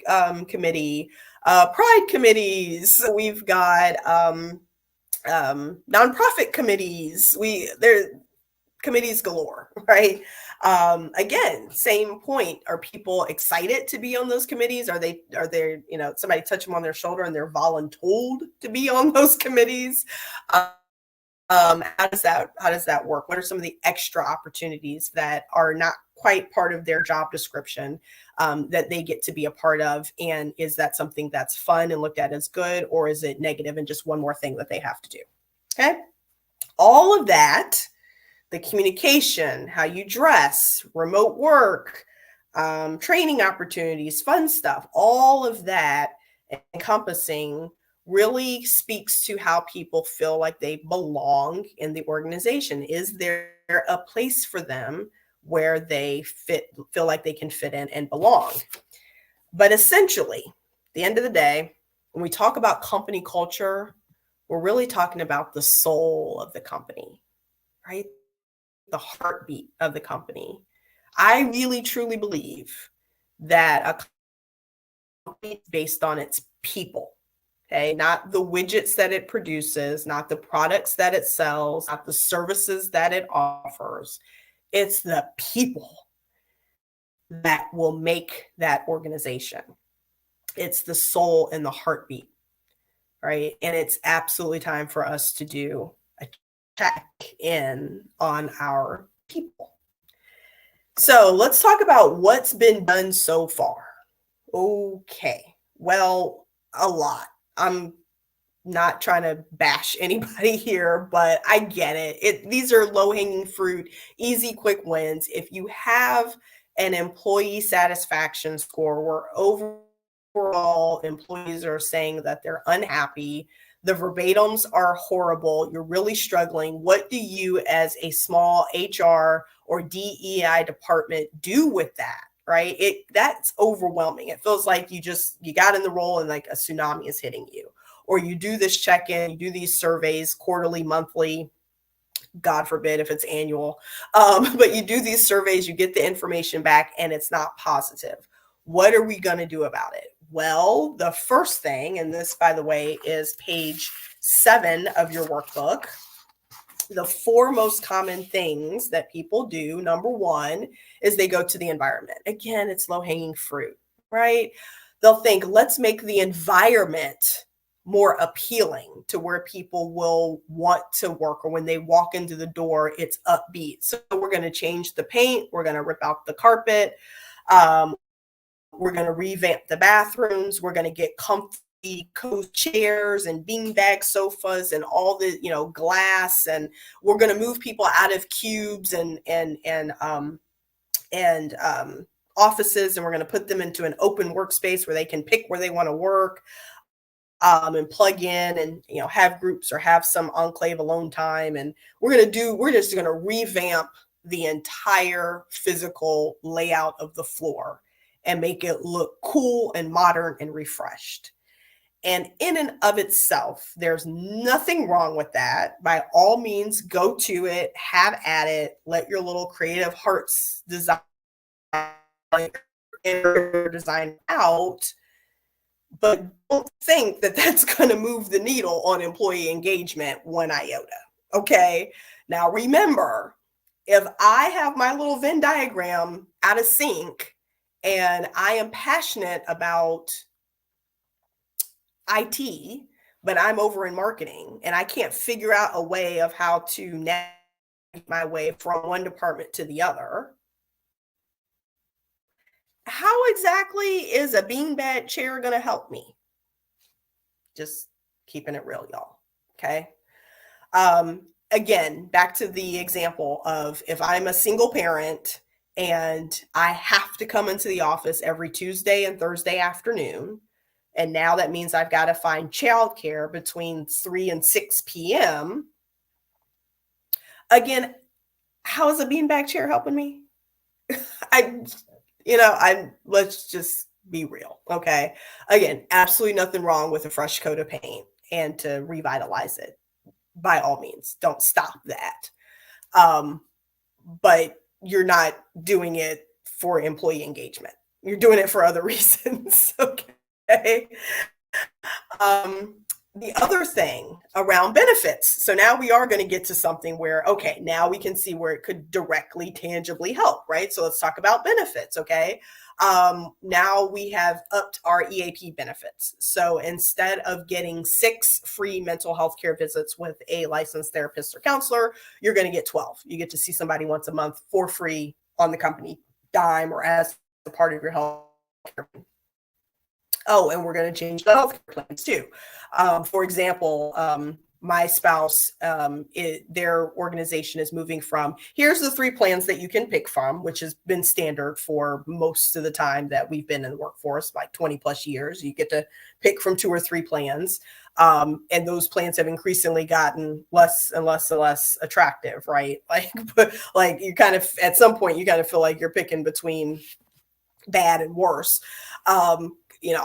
committee, pride committees. We've got nonprofit committees. There committees galore, right? Again, same point. Are people excited to be on those committees? Are they, somebody touch them on their shoulder and they're voluntold to be on those committees? How does that work? What are some of the extra opportunities that are not quite part of their job description, that they get to be a part of? And is that something that's fun and looked at as good, or is it negative and just one more thing that they have to do? Okay. All of that, the communication, how you dress, remote work, training opportunities, fun stuff, all of that encompassing really speaks to how people feel like they belong in the organization. Is there a place for them where they feel like they can fit in and belong? But essentially, at the end of the day, when we talk about company culture, we're really talking about the soul of the company, right? The heartbeat of the company. I really truly believe that a company is based on its people. Okay, not the widgets that it produces, not the products that it sells, not the services that it offers. It's the people that will make that organization. It's the soul and the heartbeat, right? And it's absolutely time for us to do a check in on our people. So let's talk about what's been done so far. Okay, well, a lot. I'm not trying to bash anybody here, but I get it. These are low-hanging fruit, easy, quick wins. If you have an employee satisfaction score where overall employees are saying that they're unhappy, the verbatims are horrible, you're really struggling, what do you as a small HR or DEI department do with that? Right? That's overwhelming. It feels like you got in the role and like a tsunami is hitting you. Or you do this check-in, you do these surveys quarterly, monthly, God forbid if it's annual. But you do these surveys, you get the information back, and it's not positive. What are we going to do about it? Well, the first thing, and this, by the way, is page 7 of your workbook. The 4 most common things that people do, number 1, is they go to the environment. Again, it's low-hanging fruit, right? They'll think, let's make the environment more appealing to where people will want to work, or when they walk into the door, it's upbeat. So we're going to change the paint. We're going to rip out the carpet. We're going to revamp the bathrooms. We're going to get comfy cozy chairs and beanbag sofas and all the, glass. And we're going to move people out of cubes and offices, and we're going to put them into an open workspace where they can pick where they want to work. And plug in and have groups or have some enclave alone time. And we're just going to revamp the entire physical layout of the floor and make it look cool and modern and refreshed. And in and of itself, there's nothing wrong with that. By all means, go to it, have at it, let your little creative hearts design out. But don't think that that's going to move the needle on employee engagement one iota. Okay. Now, remember, if I have my little Venn diagram out of sync and I am passionate about IT, but I'm over in marketing and I can't figure out a way of how to navigate my way from one department to the other, how exactly is a beanbag chair going to help me? Just keeping it real, y'all. Okay. again, back to the example of if I'm a single parent and I have to come into the office every Tuesday and Thursday afternoon, and now that means I've got to find childcare between 3 and 6 p.m. Again, how is a beanbag chair helping me? I, let's just be real. Okay. Again, absolutely nothing wrong with a fresh coat of paint and to revitalize it. By all means, don't stop that. But you're not doing it for employee engagement. You're doing it for other reasons. Okay. Um, the other thing around benefits. So now we are going to get to something where, okay, now we can see where it could directly, tangibly help, right? So let's talk about benefits, okay? Now we have upped our EAP benefits. So instead of getting 6 free mental health care visits with a licensed therapist or counselor, you're going to get 12. You get to see somebody once a month for free on the company dime or as a part of your health care. Oh, and we're going to change the healthcare plans too. For example, my spouse, their organization is moving from, here's the 3 plans that you can pick from, which has been standard for most of the time that we've been in the workforce, like 20 plus years. You get to pick from 2 or 3 plans. And those plans have increasingly gotten less and less and less attractive, right? Like you kind of, at some point, you kind of feel like you're picking between bad and worse.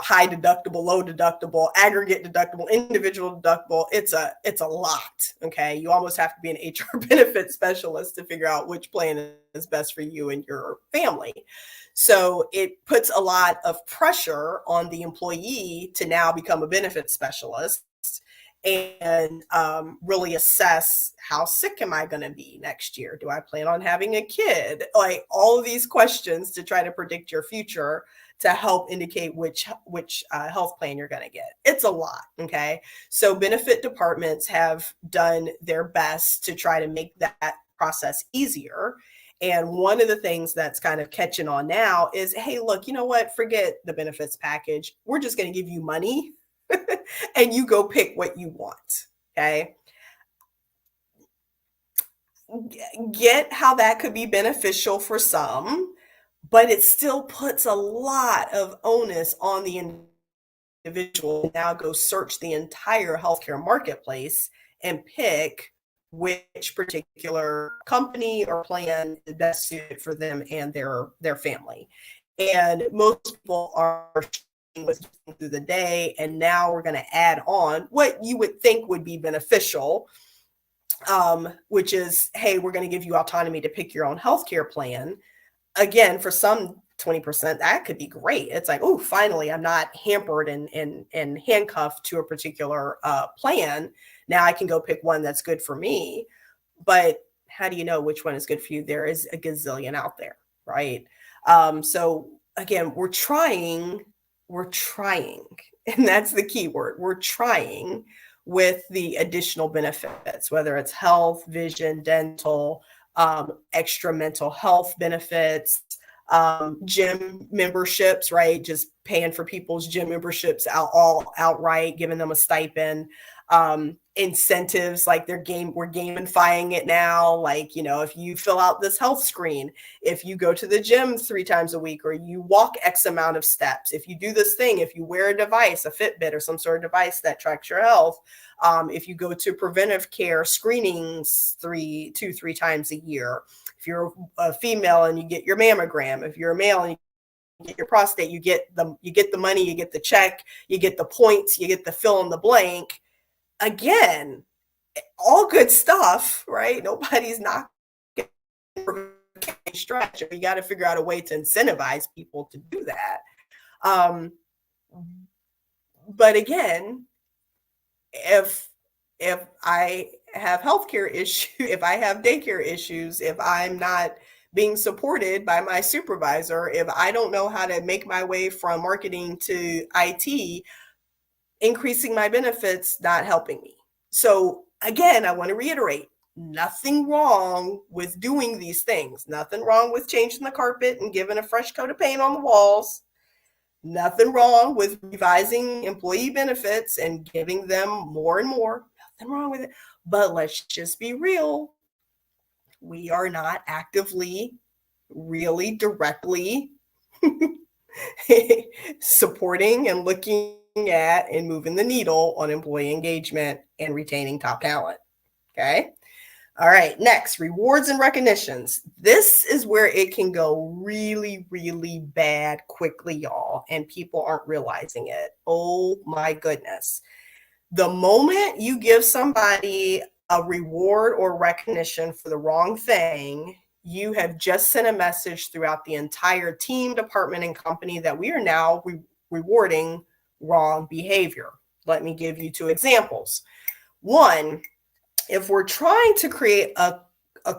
High deductible, low deductible, aggregate deductible, individual deductible. It's a lot. Okay. You almost have to be an HR benefit specialist to figure out which plan is best for you and your family. So it puts a lot of pressure on the employee to now become a benefit specialist and really assess, how sick am I going to be next year? Do I plan on having a kid? Like all of these questions to try to predict your future to help indicate which health plan you're going to get. It's a lot. Okay. So benefit departments have done their best to try to make that process easier. And one of the things that's kind of catching on now is, hey, look, you know what? Forget the benefits package. We're just going to give you money and you go pick what you want. Okay. Get how that could be beneficial for some, but it still puts a lot of onus on the individual to now go search the entire healthcare marketplace and pick which particular company or plan is best suited for them and their family. And most people are through the day, and now we're going to add on what you would think would be beneficial, which is, hey, we're going to give you autonomy to pick your own healthcare plan. Again, for some 20%, that could be great. It's like, oh, finally, I'm not hampered and handcuffed to a particular plan. Now I can go pick one that's good for me. But how do you know which one is good for you? There is a gazillion out there, right? So again, we're trying, and that's the key word. We're trying with the additional benefits, whether it's health, vision, dental, extra mental health benefits, gym memberships, right? Just paying for people's gym memberships outright, giving them a stipend, incentives, like we're gamifying it now. Like, if you fill out this health screen, if you go to the gym 3 times a week, or you walk X amount of steps, if you do this thing, if you wear a device, a Fitbit or some sort of device that tracks your health, if you go to preventive care screenings 3 times a year, if you're a female and you get your mammogram, if you're a male and you get your prostate, you get the money, you get the check, you get the points, you get the fill in the blank. Again, all good stuff, right? Nobody's not stretch. You got to figure out a way to incentivize people to do that. But again, if I have healthcare issues, if I have daycare issues, if I'm not being supported by my supervisor, if I don't know how to make my way from marketing to IT, increasing my benefits, not helping me. So again, I want to reiterate, nothing wrong with doing these things. Nothing wrong with changing the carpet and giving a fresh coat of paint on the walls. Nothing wrong with revising employee benefits and giving them more and more. nothing wrong with it. But let's just be real. We are not actively, really directly supporting and looking at and moving the needle on employee engagement and retaining top talent. Okay. All right. Next, rewards and recognitions. This is where it can go really, really bad quickly, y'all, and people aren't realizing it. Oh my goodness. The moment you give somebody a reward or recognition for the wrong thing, you have just sent a message throughout the entire team, department, and company that we are now rewarding wrong behavior. Let me give you 2 examples. One, if we're trying to create a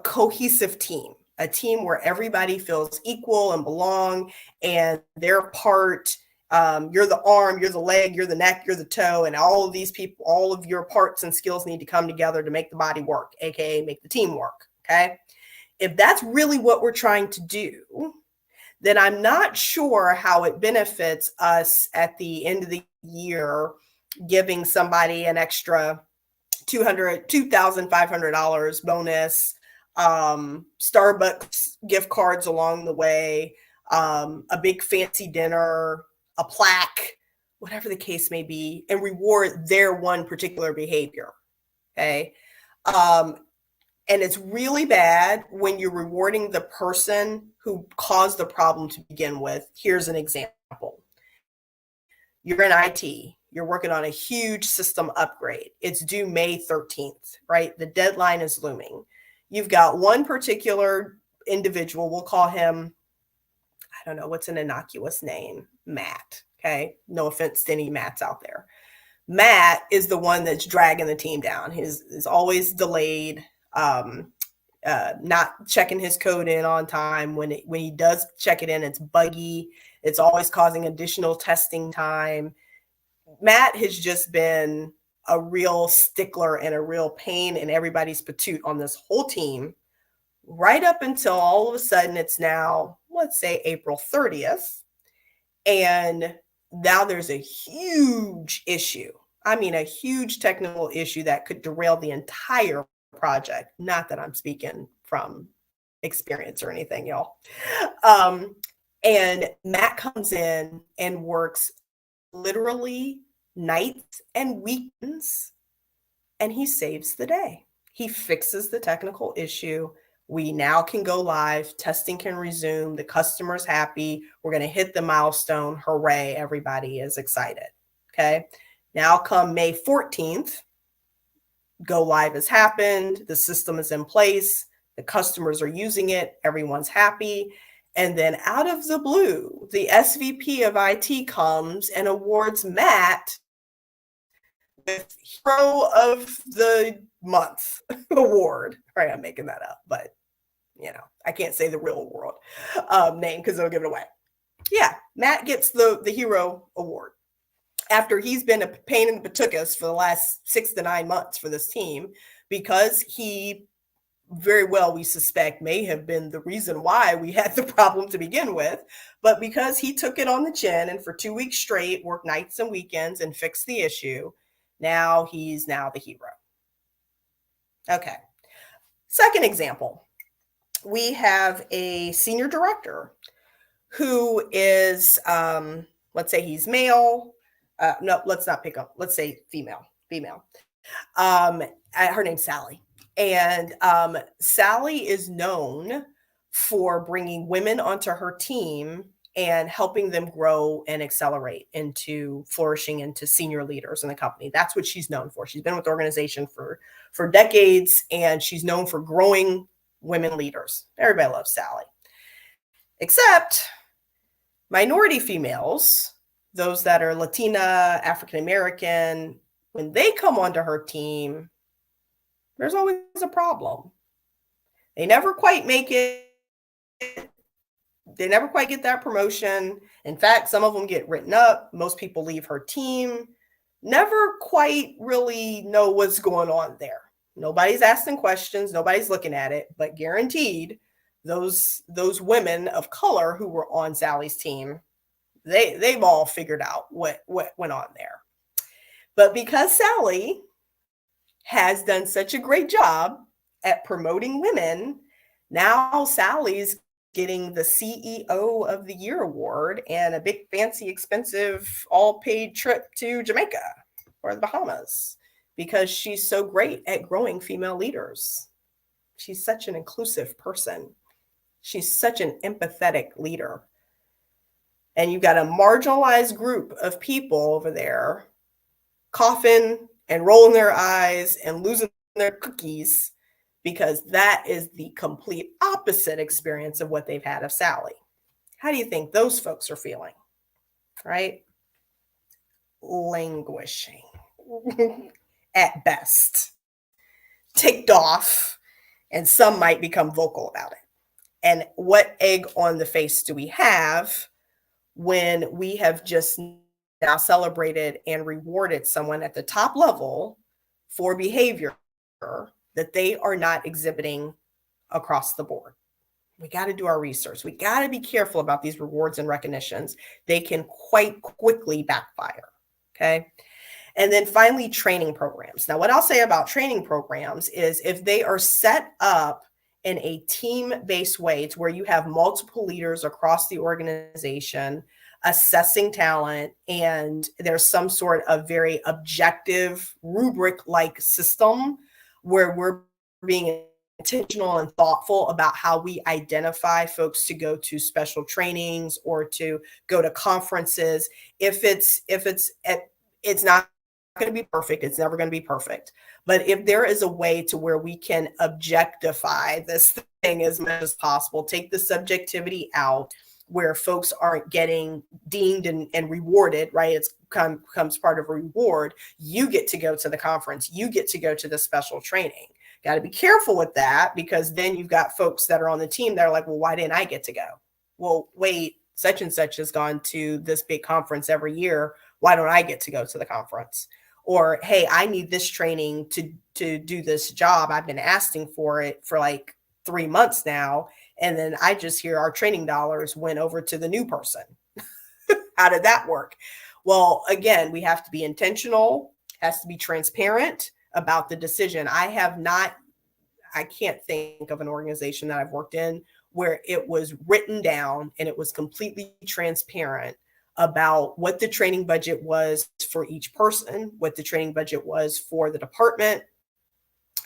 cohesive team, a team where everybody feels equal and belong and they're part, you're the arm, you're the leg, you're the neck, you're the toe, and all of these people, all of your parts and skills need to come together to make the body work, aka make the team work. Okay. If that's really what we're trying to do, then I'm not sure how it benefits us at the end of the year giving somebody an extra $2,500 bonus, Starbucks gift cards along the way, a big fancy dinner, a plaque, whatever the case may be, and reward their one particular behavior. Okay. And it's really bad when you're rewarding the person who caused the problem to begin with. Here's an example. You're in IT. You're working on a huge system upgrade. It's due May 13th, right? The deadline is looming. You've got one particular individual, we'll call him, I don't know, what's an innocuous name? Matt, okay? No offense to any Matts out there. Matt is the one that's dragging the team down. He's always delayed, not checking his code in on time. When he does check it in, it's buggy. It's always causing additional testing time. Matt has just been a real stickler and a real pain in everybody's patoot on this whole team, right up until all of a sudden it's now, let's say, April 30th. And now there's a huge issue. I mean, a huge technical issue that could derail the entire project. Not that I'm speaking from experience or anything, y'all. And Matt comes in and works literally nights and weekends, and he saves the day. He fixes the technical issue. We now can go live. Testing can resume. The customer's happy. We're going to hit the milestone. Hooray. Everybody is excited. Okay. Now come May 14th, go live has happened. The system is in place. The customers are using it. Everyone's happy. And then out of the blue, the SVP of IT comes and awards Matt with Hero of the Month award. Right, I'm making that up, but I can't say the real world name because they'll give it away. Yeah, Matt gets the Hero Award after he's been a pain in the patookus for the last 6 to 9 months for this team, because he very well, we suspect, may have been the reason why we had the problem to begin with, but because he took it on the chin and for 2 weeks straight worked nights and weekends and fixed the issue, now he's the hero. Okay. Second example, we have a senior director who is, let's say he's male. No, let's not pick up. Let's say female. Her name's Sally. And Sally is known for bringing women onto her team and helping them grow and accelerate into flourishing into senior leaders in the company. That's what she's known for. She's been with the organization for decades, and she's known for growing women leaders. Everybody loves Sally, except minority females, those that are Latina, African American. When they come onto her team, there's always a problem. They never quite make it. They never quite get that promotion. In fact, some of them get written up. Most people leave her team. Never quite really know what's going on there. Nobody's asking questions. Nobody's looking at it. But guaranteed, those women of color who were on Sally's team, they've all figured out what went on there. But because Sally has done such a great job at promoting women. Now Sally's getting the CEO of the Year award and a big, fancy, expensive, all paid trip to Jamaica or the Bahamas because she's so great at growing female leaders. She's such an inclusive person. She's such an empathetic leader. And you've got a marginalized group of people over there coughing and rolling their eyes and losing their cookies because that is the complete opposite experience of what they've had of Sally. How do you think those folks are feeling? Right? Languishing at best, ticked off, and some might become vocal about it. And what egg on the face do we have when we have just now celebrated and rewarded someone at the top level for behavior that they are not exhibiting across the board? We got to do our research. We got to be careful about these rewards and recognitions. They can quite quickly backfire. Okay. And then finally, training programs. Now, what I'll say about training programs is if they are set up in a team-based way to where you have multiple leaders across the organization assessing talent, and there's some sort of very objective rubric-like system where we're being intentional and thoughtful about how we identify folks to go to special trainings or to go to conferences. It's not going to be perfect. It's never going to be perfect. But if there is a way to where we can objectify this thing as much as possible, take the subjectivity out, where folks aren't getting deemed and rewarded, right? It becomes part of a reward. You get to go to the conference. You get to go to the special training. Got to be careful with that, because then you've got folks that are on the team that are like, well, why didn't I get to go? Well, wait, such and such has gone to this big conference every year. Why don't I get to go to the conference? Or, hey, I need this training to do this job. I've been asking for it for like 3 months now. And then I just hear our training dollars went over to the new person. How did that work? Well, again, we have to be intentional, has to be transparent about the decision. I can't think of an organization that I've worked in where it was written down and it was completely transparent about what the training budget was for each person, what the training budget was for the department,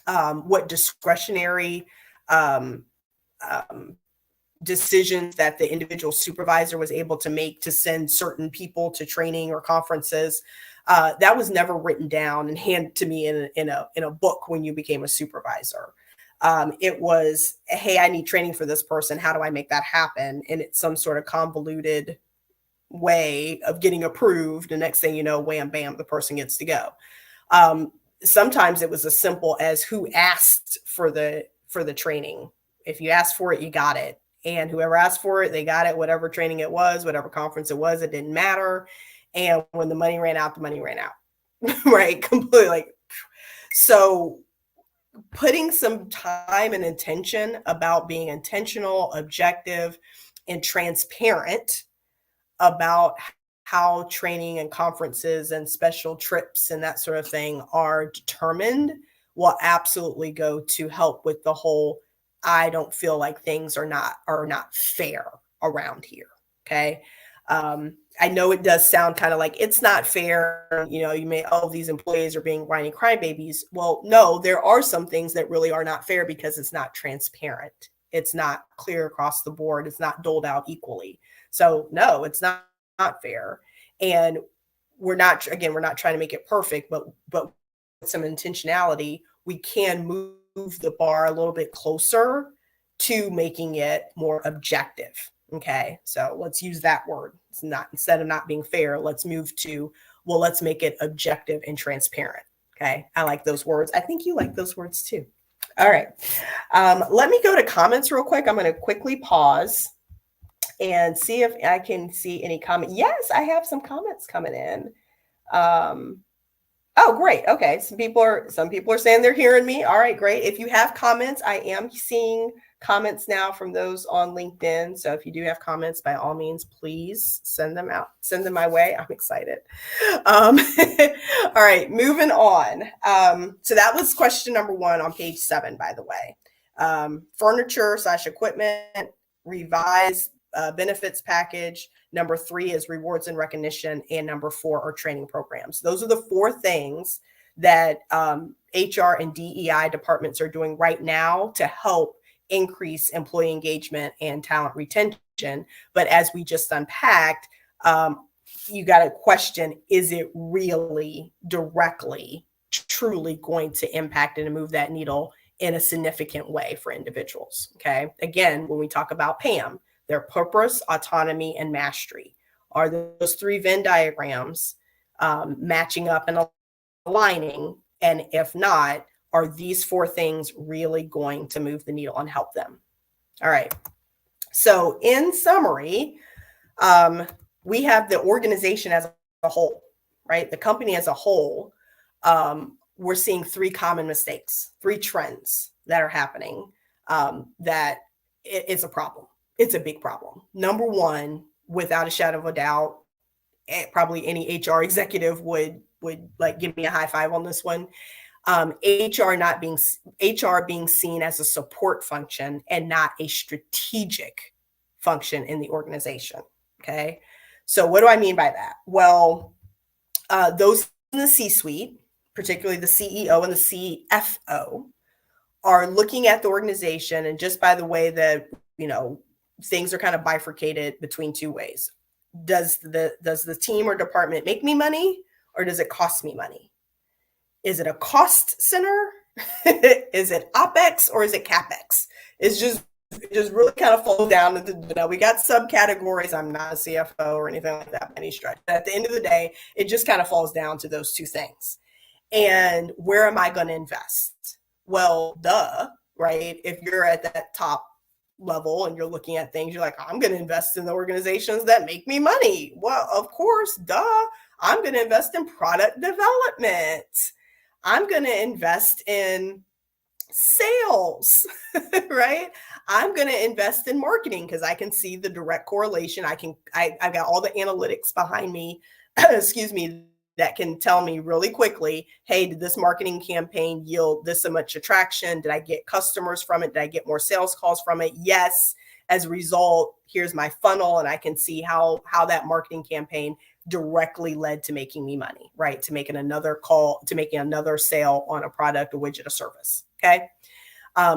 what discretionary decisions that the individual supervisor was able to make to send certain people to training or conferences. That was never written down and handed to me in a book when you became a supervisor. It was, hey, I need training for this person. How do I make that happen? And it's some sort of convoluted way of getting approved. The next thing you know, wham, bam, the person gets to go. Sometimes it was as simple as who asked for the training. If you asked for it, you got it. And whoever asked for it, they got it, whatever training it was, whatever conference it was, it didn't matter. And when the money ran out, the money ran out, right? Completely. Like, so putting some time and intention about being intentional, objective, and transparent about how training and conferences and special trips and that sort of thing are determined will absolutely go to help with the whole, I don't feel like things are not fair around here. Okay. I know it does sound kind of like it's not fair. You know, you may, oh, these employees are being whiny crybabies. Well, no, there are some things that really are not fair because it's not transparent. It's not clear across the board. It's not doled out equally. So no, it's not fair. And we're not trying to make it perfect, but with some intentionality, we can move the bar a little bit closer to making it more objective. Okay. So let's use that word. It's not, instead of not being fair, let's move to, well, let's make it objective and transparent. Okay. I like those words. I think you like those words too. All right. Let me go to comments real quick. I'm going to quickly pause and see if I can see any comment. Yes, I have some comments coming in. Oh, great. Okay. Some people are saying they're hearing me. All right, great. If you have comments, I am seeing comments now from those on LinkedIn. So if you do have comments, by all means, please send them out. Send them my way. I'm excited. All right, moving on. So that was question number 1 on page 7, by the way. Furniture/equipment, revised benefits package. Number 3 is rewards and recognition. And number 4 are training programs. Those are the 4 things that HR and DEI departments are doing right now to help increase employee engagement and talent retention. But as we just unpacked, you got to question, is it really directly, truly going to impact and move that needle in a significant way for individuals? Okay. Again, when we talk about PAM, their purpose, autonomy, and mastery. Are those 3 Venn diagrams matching up and aligning? And if not, are these 4 things really going to move the needle and help them? All right. So in summary, we have the organization as a whole, right? The company as a whole. We're seeing 3 common mistakes, 3 trends that are happening that it's a problem. It's a big problem. Number 1, without a shadow of a doubt, probably any HR executive would like give me a high five on this one. HR being seen as a support function and not a strategic function in the organization. Okay. So what do I mean by that? Well, those in the C-suite, particularly the CEO and the CFO, are looking at the organization, and just by the way that, things are kind of bifurcated between 2 ways. Does the team or department make me money, or does it cost me money? Is it a cost center? Is it OpEx, or is it CapEx? It just really kind of falls down into, we got subcategories. I'm not a CFO or anything like that by any stretch. But at the end of the day, it just kind of falls down to those 2 things. And where am I going to invest? Well, right? If you're at that top level and you're looking at things, you're like, I'm going to invest in the organizations that make me money. Well, of course, I'm going to invest in product development. I'm going to invest in sales, right? I'm going to invest in marketing because I can see the direct correlation. I've got all the analytics behind me, excuse me, that can tell me really quickly, hey, did this marketing campaign yield this much attraction? Did I get customers from it? Did I get more sales calls from it? Yes. As a result, here's my funnel, and I can see how that marketing campaign directly led to making me money, right? To making another call, to making another sale on a product, a widget, a service. Okay.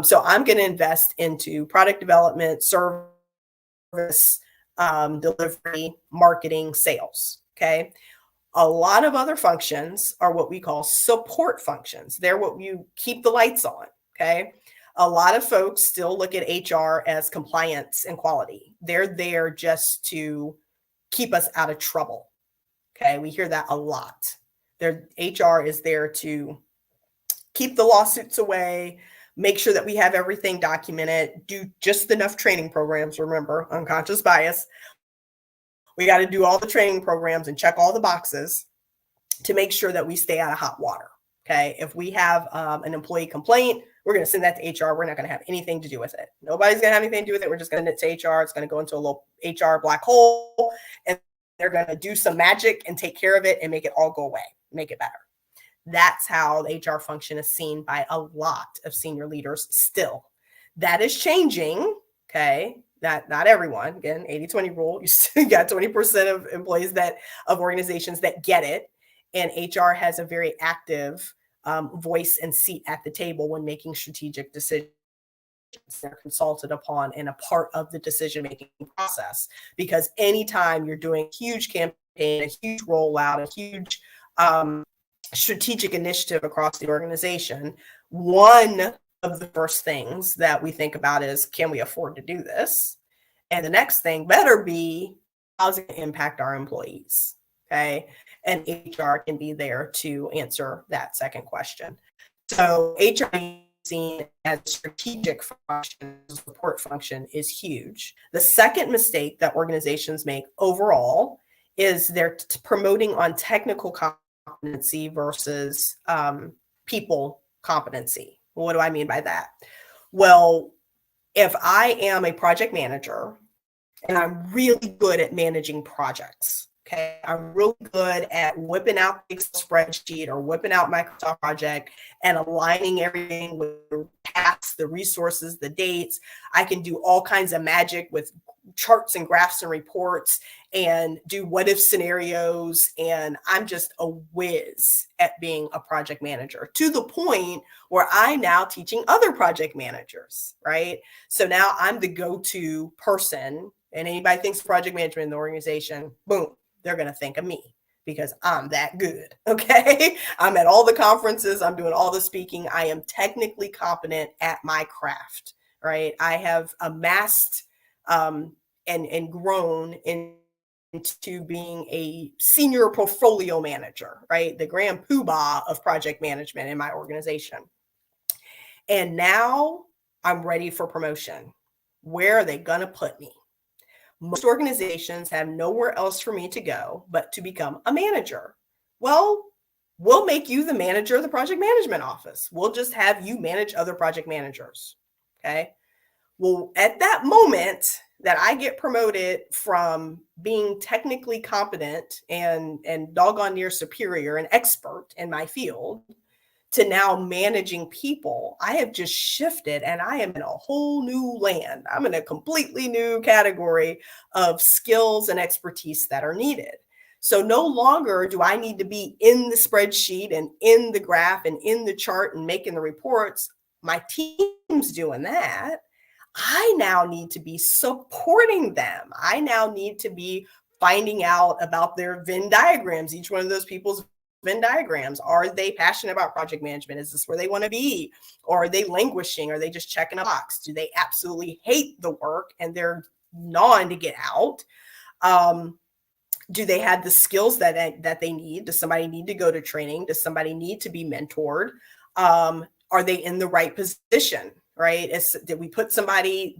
So I'm going to invest into product development, service, delivery, marketing, sales. Okay. A lot of other functions are what we call support functions. They're what you keep the lights on. Okay. A lot of folks still look at HR as compliance and quality. They're there just to keep us out of trouble. Okay. We hear that a lot. HR is there to keep the lawsuits away, make sure that we have everything documented, do just enough training programs. Remember, unconscious bias. We got to do all the training programs and check all the boxes to make sure that we stay out of hot water. Okay. If we have an employee complaint, we're going to send that to HR. We're not going to have anything to do with it. Nobody's going to have anything to do with it. We're just going to send it to HR. It's going to go into a little HR black hole, and they're going to do some magic and take care of it and make it all go away, make it better. That's how the HR function is seen by a lot of senior leaders still. That is changing. Okay. Not everyone. Again, 80-20 rule. You still got 20% of employees of organizations that get it. And HR has a very active voice and seat at the table when making strategic decisions. They're consulted upon and a part of the decision-making process. Because anytime you're doing a huge campaign, a huge rollout, a huge strategic initiative across the organization, one of the first things that we think about is, can we afford to do this? And the next thing better be, how's it impact our employees? Okay. And HR can be there to answer that second question. So HR being seen as a strategic function, support function, is huge. The second mistake that organizations make overall is they're promoting on technical competency versus people competency. What do I mean by that? Well, If I am a project manager and I'm really good at managing projects, okay, I'm really good at whipping out the Excel spreadsheet or whipping out Microsoft Project and aligning everything with the tasks, the resources, the dates. I can do all kinds of magic with charts and graphs and reports and do what if scenarios. And I'm just a whiz at being a project manager, to the point where I'm now teaching other project managers, right? So now I'm the go-to person, and anybody thinks project management in the organization, boom, they're going to think of me because I'm that good. Okay. I'm at all the conferences. I'm doing all the speaking. I am technically competent at my craft, right? I have amassed and grown into being a senior portfolio manager, right? The grand poobah of project management in my organization. And now I'm ready for promotion. Where are they going to put me? Most organizations have nowhere else for me to go but to become a manager. Well, we'll make you the manager of the project management office. We'll just have you manage other project managers. Okay. Well, at that moment that I get promoted from being technically competent and doggone near superior and expert in my field to now managing people, I have just shifted and I am in a whole new land. I'm in a completely new category of skills and expertise that are needed. So no longer do I need to be in the spreadsheet and in the graph and in the chart and making the reports. My team's doing that. I now need to be supporting them. I now need to be finding out about their Venn diagrams, each one of those people's Venn diagrams. Are they passionate about project management? Is this where they want to be? Or are they languishing? Are they just checking a box? Do they absolutely hate the work and they're gnawing to get out? Do they have the skills that they need? Does somebody need to go to training? Does somebody need to be mentored? Are they in the right position? Right? Did we put somebody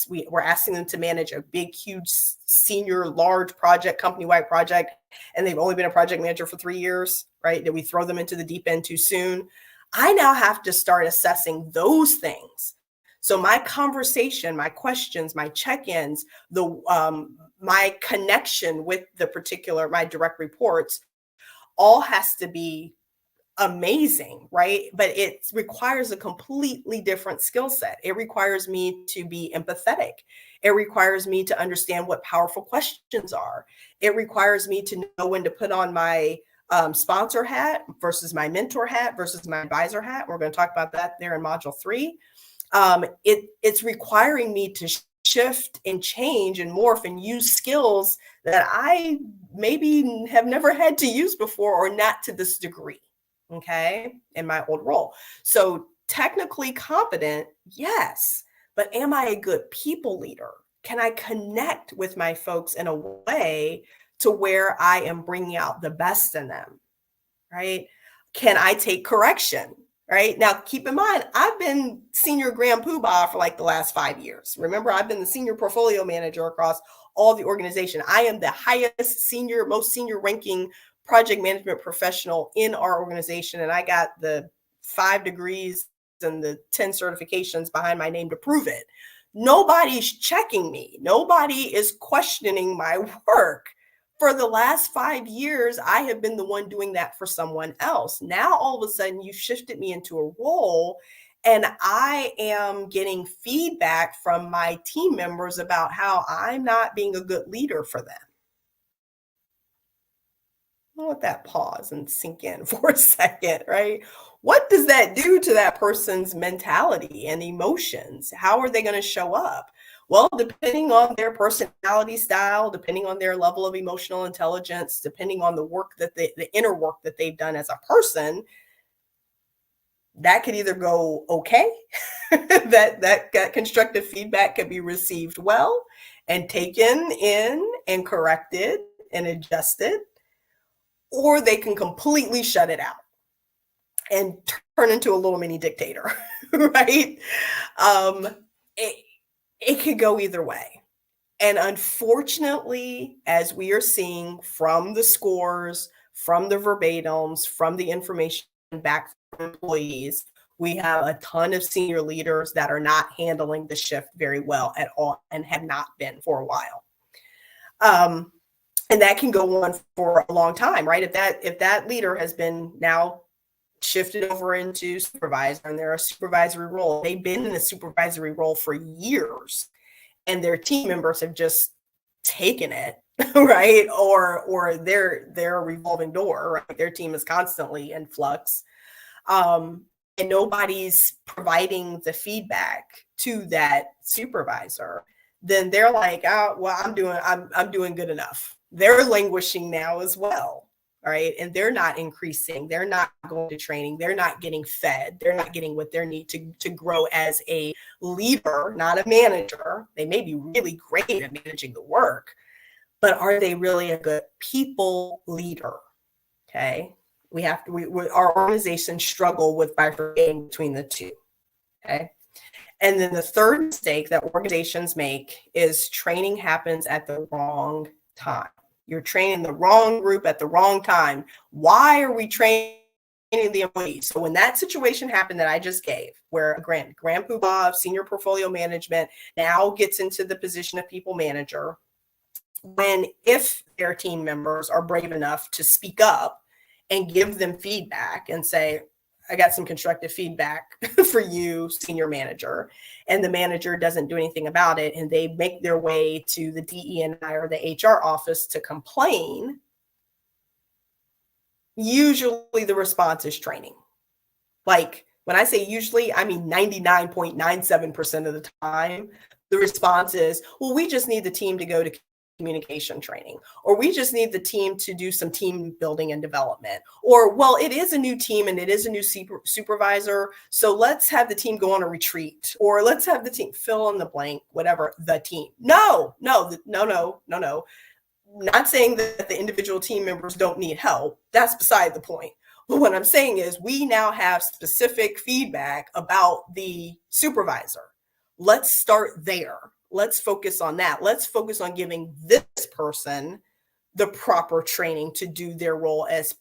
we're asking them to manage a big, huge, senior, large project, company-wide project, and they've only been a project manager for 3 years, right? Did we throw them into the deep end too soon? I now have to start assessing those things. So my conversation, my questions, my check-ins, my connection with my direct reports, all has to be amazing, right? But it requires a completely different skill set. It requires me to be empathetic. It requires me to understand what powerful questions are. It requires me to know when to put on my sponsor hat versus my mentor hat versus my advisor hat. We're going to talk about that there in module 3. It's requiring me to shift and change and morph and use skills that I maybe have never had to use before, or not to this degree. Okay, in my old role. So technically competent, yes, but am I a good people leader? Can I connect with my folks in a way to where I am bringing out the best in them, right? Can I take correction, right? Now, keep in mind, I've been senior grand poobah for like the last 5 years. Remember, I've been the senior portfolio manager across all the organization. I am the most senior ranking project management professional in our organization. And I got the 5 degrees and the 10 certifications behind my name to prove it. Nobody's checking me. Nobody is questioning my work. For the last 5 years, I have been the one doing that for someone else. Now, all of a sudden, you shifted me into a role, and I am getting feedback from my team members about how I'm not being a good leader for them. I'll let that pause and sink in for a second, right? What does that do to that person's mentality and emotions? How are they going to show up? Well, depending on their personality style, depending on their level of emotional intelligence, depending on the inner work that they've done as a person, that could either go okay, that constructive feedback could be received well and taken in and corrected and adjusted, or they can completely shut it out and turn into a little mini dictator, right? It could go either way. And unfortunately, as we are seeing from the scores, from the verbatims, from the information back from employees, We have a ton of senior leaders that are not handling the shift very well at all and have not been for a while. And that can go on for a long time, right? If that leader has been now shifted over into supervisor and they're a supervisory role, they've been in a supervisory role for years, and their team members have just taken it, right? Or they're a revolving door, right? Their team is constantly in flux. And nobody's providing the feedback to that supervisor, then they're like, oh, well, I'm doing good enough. They're languishing now as well, right? And they're not increasing. They're not going to training. They're not getting fed. They're not getting what they need to grow as a leader, not a manager. They may be really great at managing the work, but are they really a good people leader? Okay. Our organizations struggle with bifurcating between the two. Okay. And then the third mistake that organizations make is training happens at the wrong time. You're training the wrong group at the wrong time. Why are we training the employees? So when that situation happened that I just gave, where a grand poobah of senior portfolio management now gets into the position of people manager, if their team members are brave enough to speak up and give them feedback and say, I got some constructive feedback for you, senior manager, and the manager doesn't do anything about it, and they make their way to the DE&I or the HR office to complain, usually the response is training. Like when I say usually, I mean 99.97% of the time, the response is, well, we just need the team to go to communication training, or we just need the team to do some team building and development, or, well, it is a new team and it is a new supervisor, so let's have the team go on a retreat, or let's have the team fill in the blank, whatever the team. No. Not saying that the individual team members don't need help. That's beside the point. But what I'm saying is we now have specific feedback about the supervisor. Let's start there. Let's focus on that. Let's focus on giving this person the proper training to do their role as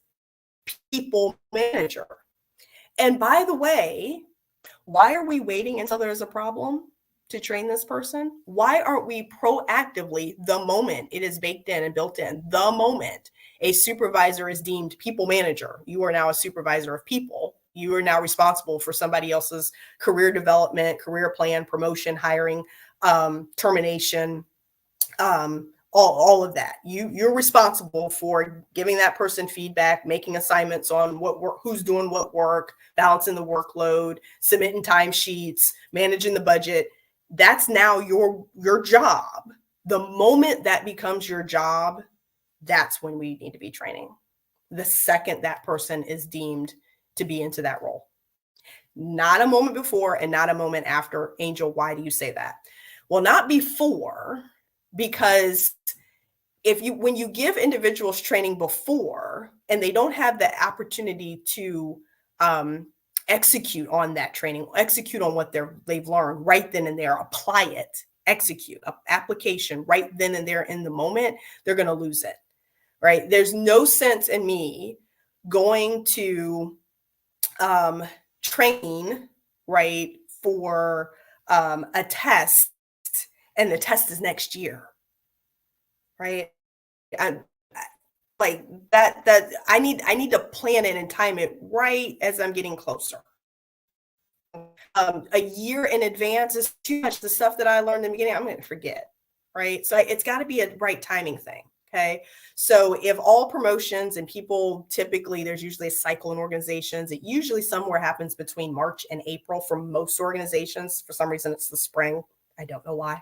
people manager. And by the way, why are we waiting until there's a problem to train this person? Why aren't we proactively, the moment it is baked in and built in, the moment a supervisor is deemed people manager, you are now a supervisor of people. You are now responsible for somebody else's career development, career plan, promotion, hiring, termination, all of that. You're responsible for giving that person feedback, making assignments on what work, who's doing what work, balancing the workload, submitting timesheets, managing the budget. That's now your job. The moment that becomes your job, that's when we need to be training. The second that person is deemed to be into that role. Not a moment before and not a moment after. Angel, why do you say that? Well, not before, because when you give individuals training before and they don't have the opportunity to execute on that training, execute on what they've learned right then and there, apply it, execute application right then and there in the moment, they're going to lose it, right? There's no sense in me going to train, right, for a test, and the test is next year, right? Like that I need to plan it and time it right as I'm getting closer. A year in advance is too much. The stuff that I learned in the beginning, I'm going to forget, right? So it's got to be a right timing thing. Okay. So if all promotions and people, typically there's usually a cycle in organizations, it usually somewhere happens between March and April for most organizations. For some reason, it's the spring. I don't know why.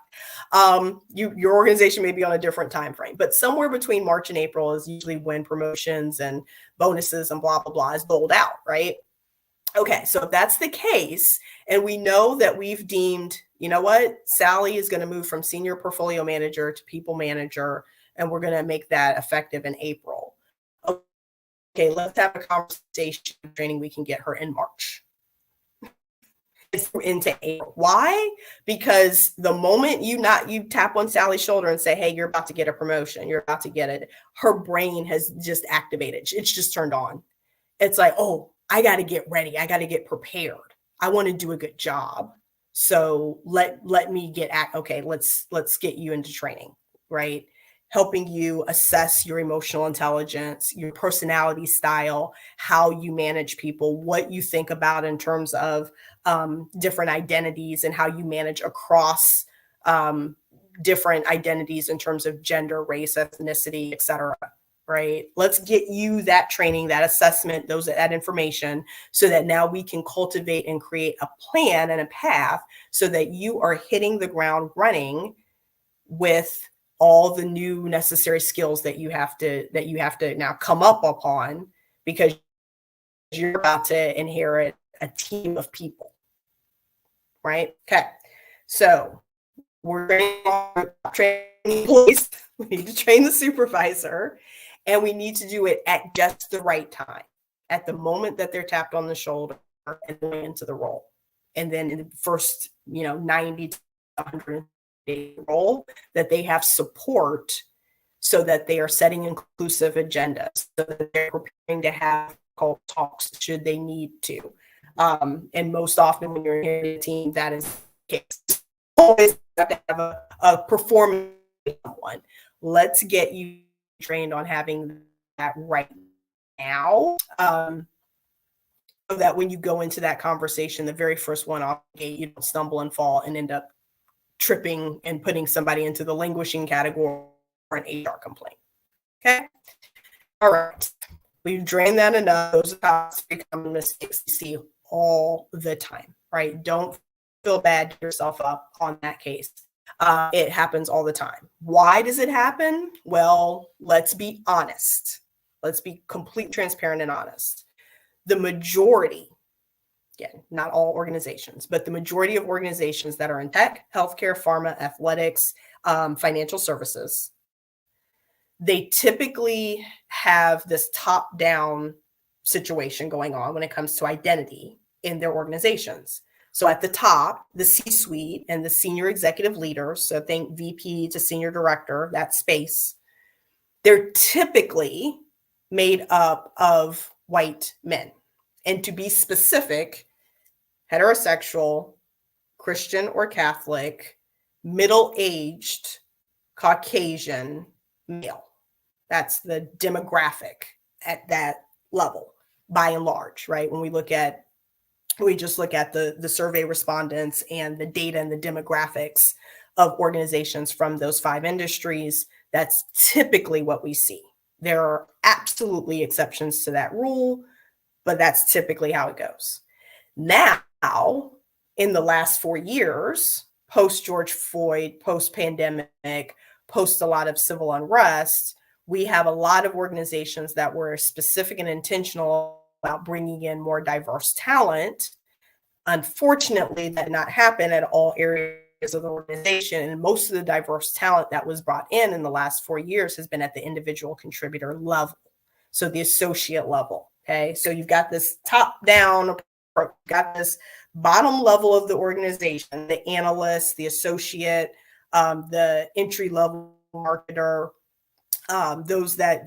Your organization may be on a different time frame, but somewhere between March and April is usually when promotions and bonuses and blah, blah, blah is doled out, right? Okay, so if that's the case, and we know that we've deemed, you know what, Sally is going to move from senior portfolio manager to people manager, and we're going to make that effective in April. Okay, let's have a conversation training we can get her in March. Into April. Why? Because the moment you tap on Sally's shoulder and say, hey, you're about to get a promotion, you're about to get it, her brain has just activated. It's just turned on. It's like, oh, I got to get ready. I got to get prepared. I want to do a good job. So let me get at, okay, let's get you into training, right? Helping you assess your emotional intelligence, your personality style, how you manage people, what you think about in terms of different identities, and how you manage across different identities in terms of gender, race, ethnicity, etc. Right? Let's get you that training, that assessment, that information, so that now we can cultivate and create a plan and a path so that you are hitting the ground running with all the new necessary skills that you have to now come up upon, because you're about to inherit a team of people, right? Okay. So we're training employees. We need to train the supervisor, and we need to do it at just the right time, at the moment that they're tapped on the shoulder and going into the role. And then in the first, 90 to 100 day role, that they have support so that they are setting inclusive agendas, so that they're preparing to have call talks should they need to. And most often when you're in a team, that is the case. Always have to have a performance one. Let's get you trained on having that right now, so that when you go into that conversation, the very first one off the gate, you don't stumble and fall and end up tripping and putting somebody into the languishing category or an HR complaint. Okay. All right. We've drained that enough. Those are three common mistakes you see all the time, right? Don't feel bad to yourself up on that case. It happens all the time. Why does it happen? Well, let's be honest. Let's be completely transparent and honest. The majority, again, not all organizations, but the majority of organizations that are in tech, healthcare, pharma, athletics, financial services, they typically have this top-down situation going on when it comes to identity in their organizations. So at the top, the C-suite and the senior executive leaders, so think VP to senior director, that space, they're typically made up of white men. And to be specific, heterosexual, Christian or Catholic, middle-aged, Caucasian male. That's the demographic at that level, by and large, right? When we just look at the survey respondents and the data and the demographics of organizations from those 5 industries, that's typically what we see. There are absolutely exceptions to that rule, but that's typically how it goes. Now, in the last 4 years, post George Floyd, post pandemic, post a lot of civil unrest, we have a lot of organizations that were specific and intentional about bringing in more diverse talent. Unfortunately, that did not happen at all areas of the organization. And most of the diverse talent that was brought in the last 4 years has been at the individual contributor level. So the associate level. Okay. So you've got this top down approach, you've got this bottom level of the organization, the analyst, the associate, the entry level marketer, those that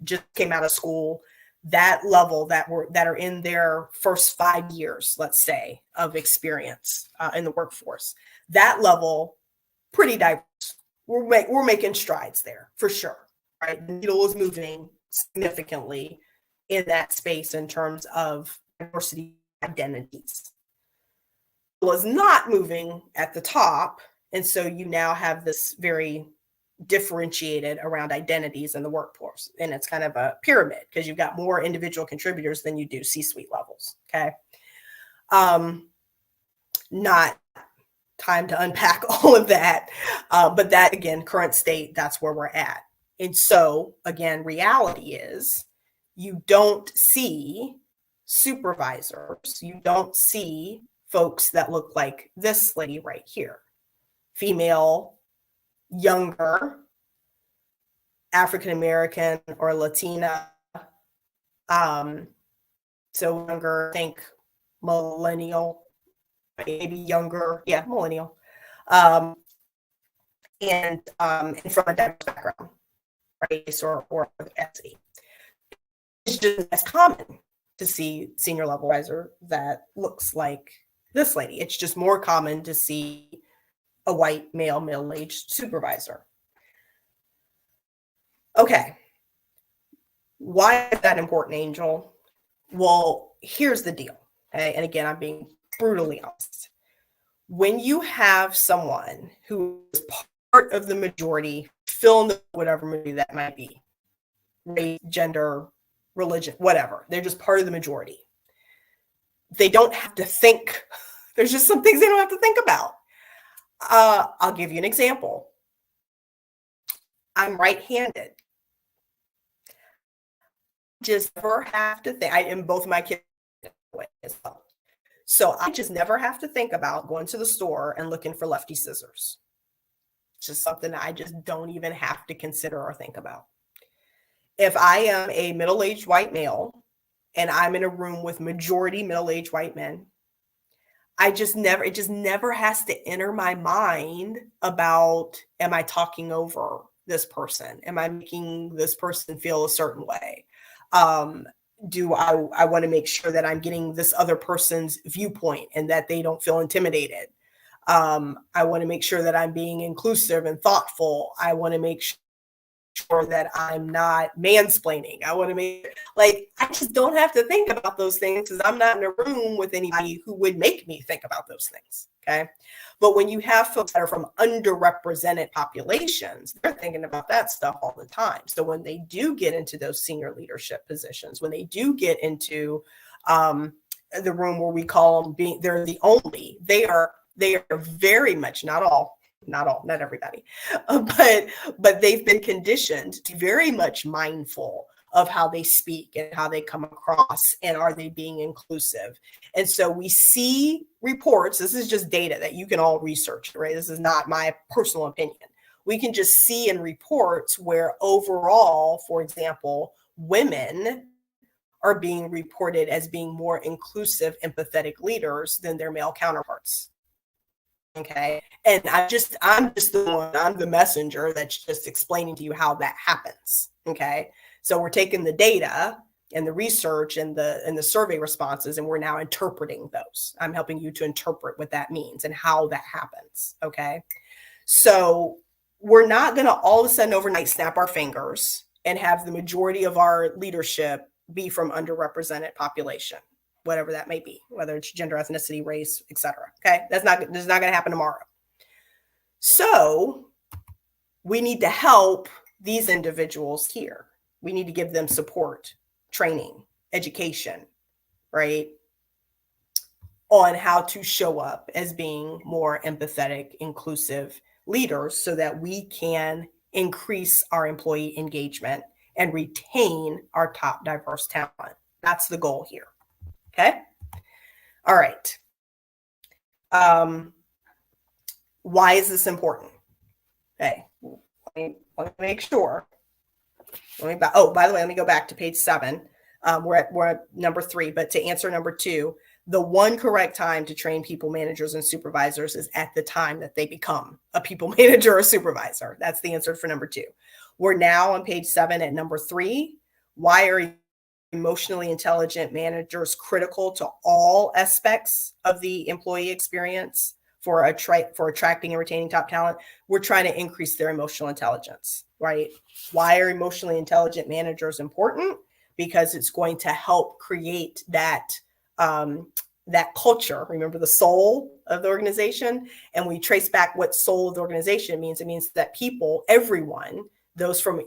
just came out of school, that level that are in their first 5 years, let's say, of experience in the workforce. That level, pretty diverse. We're making strides there for sure, right? The needle is moving significantly in that space in terms of diversity identities. It was not moving at the top, and so you now have this very differentiated around identities in the workforce. And it's kind of a pyramid because you've got more individual contributors than you do C-suite levels. Okay. Not time to unpack all of that. But that, again, current state, that's where we're at. And so, again, reality is you don't see supervisors. You don't see folks that look like this lady right here. Female, younger, African-American or Latina. So younger, think millennial, maybe younger. Yeah, millennial. And from a diverse background, race or ethnicity. It's just as common. to see senior level supervisor that looks like this lady. It's just more common to see a white male middle-aged supervisor. Okay. Why is that important, Angel? Well, here's the deal. Okay. And again, I'm being brutally honest. When you have someone who is part of the majority, fill in whatever majority that might be, race, gender, religion, whatever, they're just part of the majority. They don't have to think. There's just some things they don't have to think about. I'll give you an example. I'm right-handed. Just never have to think. And both of my kids as well. So I just never have to think about going to the store and looking for lefty scissors. It's just something I just don't even have to consider or think about. If I am a middle-aged white male and I'm in a room with majority middle-aged white men, it just never has to enter my mind about, am I talking over this person? Am I making this person feel a certain way? Do I want to make sure that I'm getting this other person's viewpoint and that they don't feel intimidated? I want to make sure that I'm being inclusive and thoughtful. I want to make sure that I'm not mansplaining. I want to I just don't have to think about those things because I'm not in a room with anybody who would make me think about those things. Okay. But when you have folks that are from underrepresented populations, they're thinking about that stuff all the time. So when they do get into those senior leadership positions, when they do get into the room where we call them they're the only, they are very much, not everybody, but they've been conditioned to be very much mindful of how they speak and how they come across, and are they being inclusive? And so we see reports. This is just data that you can all research, right? This is not my personal opinion. We can just see in reports where overall, for example, women are being reported as being more inclusive, empathetic leaders than their male counterparts. Okay. And I'm just I'm the messenger that's just explaining to you how that happens. Okay. So we're taking the data and the research and the survey responses, and we're now interpreting those. I'm helping you to interpret what that means and how that happens. Okay. So we're not going to all of a sudden overnight snap our fingers and have the majority of our leadership be from underrepresented population, whatever that may be, whether it's gender, ethnicity, race, etc. Okay. That's not going to happen tomorrow. So we need to help these individuals here. We need to give them support, training, education, right? On how to show up as being more empathetic, inclusive leaders so that we can increase our employee engagement and retain our top diverse talent. That's the goal here. Okay. All right. Why is this important? Okay. Let me make sure. By the way, let me go back to page 7. We're at number 3, but to answer number 2, the one correct time to train people managers and supervisors is at the time that they become a people manager or supervisor. That's the answer for number 2. We're now on page 7 at number 3. Why are emotionally intelligent managers critical to all aspects of the employee experience for attracting and retaining top talent? We're trying to increase their emotional intelligence, right? Why are emotionally intelligent managers important? Because it's going to help create that culture. Remember the soul of the organization, and we trace back what soul of the organization means. It means that people, everyone,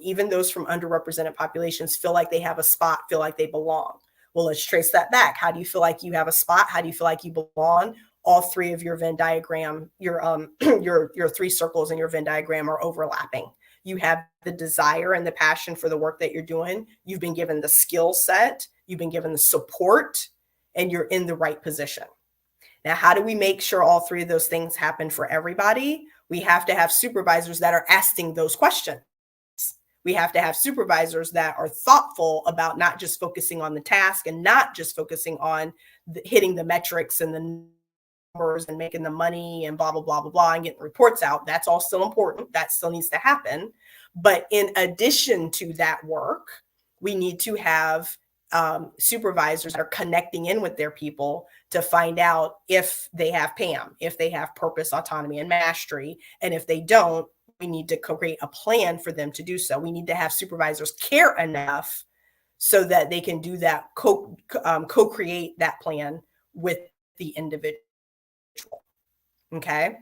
even those from underrepresented populations, feel like they have a spot, feel like they belong. Well, let's trace that back. How do you feel like you have a spot? How do you feel like you belong? All 3 of your Venn diagram, your 3 circles in your Venn diagram are overlapping. You have the desire and the passion for the work that you're doing. You've been given the skill set. You've been given the support, and you're in the right position. Now, how do we make sure all 3 of those things happen for everybody? We have to have supervisors that are asking those questions. We have to have supervisors that are thoughtful about not just focusing on the task and not just focusing on hitting the metrics and the numbers and making the money and blah, blah, blah, blah, blah, and getting reports out. That's all still important. That still needs to happen. But in addition to that work, we need to have supervisors that are connecting in with their people to find out if they have PAM, if they have purpose, autonomy, and mastery. And if they don't, we need to create a plan for them to do so. We need to have supervisors care enough so that they can do that, co-create that plan with the individual. Okay.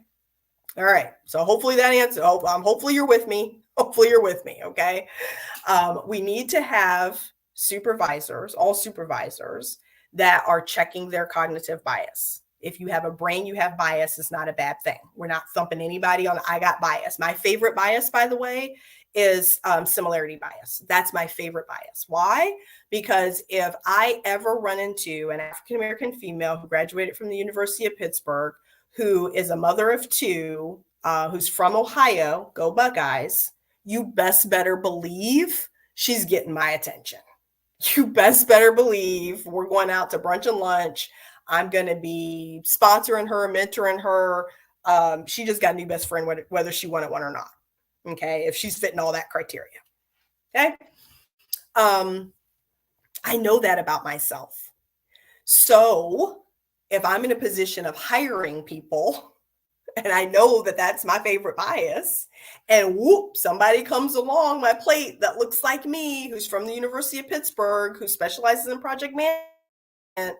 All right. So hopefully that answers. Hopefully you're with me. Hopefully you're with me. Okay. We need to have supervisors, all supervisors, that are checking their cognitive bias. If you have a brain, you have bias. It's not a bad thing. We're not thumping anybody on I got bias. My favorite bias, by the way, is similarity bias. That's my favorite bias. Why? Because if I ever run into an African-American female who graduated from the University of Pittsburgh, who is a mother of two, who's from Ohio, go Buckeyes, you best better believe she's getting my attention. You best better believe we're going out to brunch and lunch. I'm going to be sponsoring her, mentoring her. She just got a new best friend, whether she wanted one or not. Okay. If she's fitting all that criteria. Okay. I know that about myself. So if I'm in a position of hiring people, and I know that that's my favorite bias, and whoop, somebody comes along my plate that looks like me, who's from the University of Pittsburgh, who specializes in project management,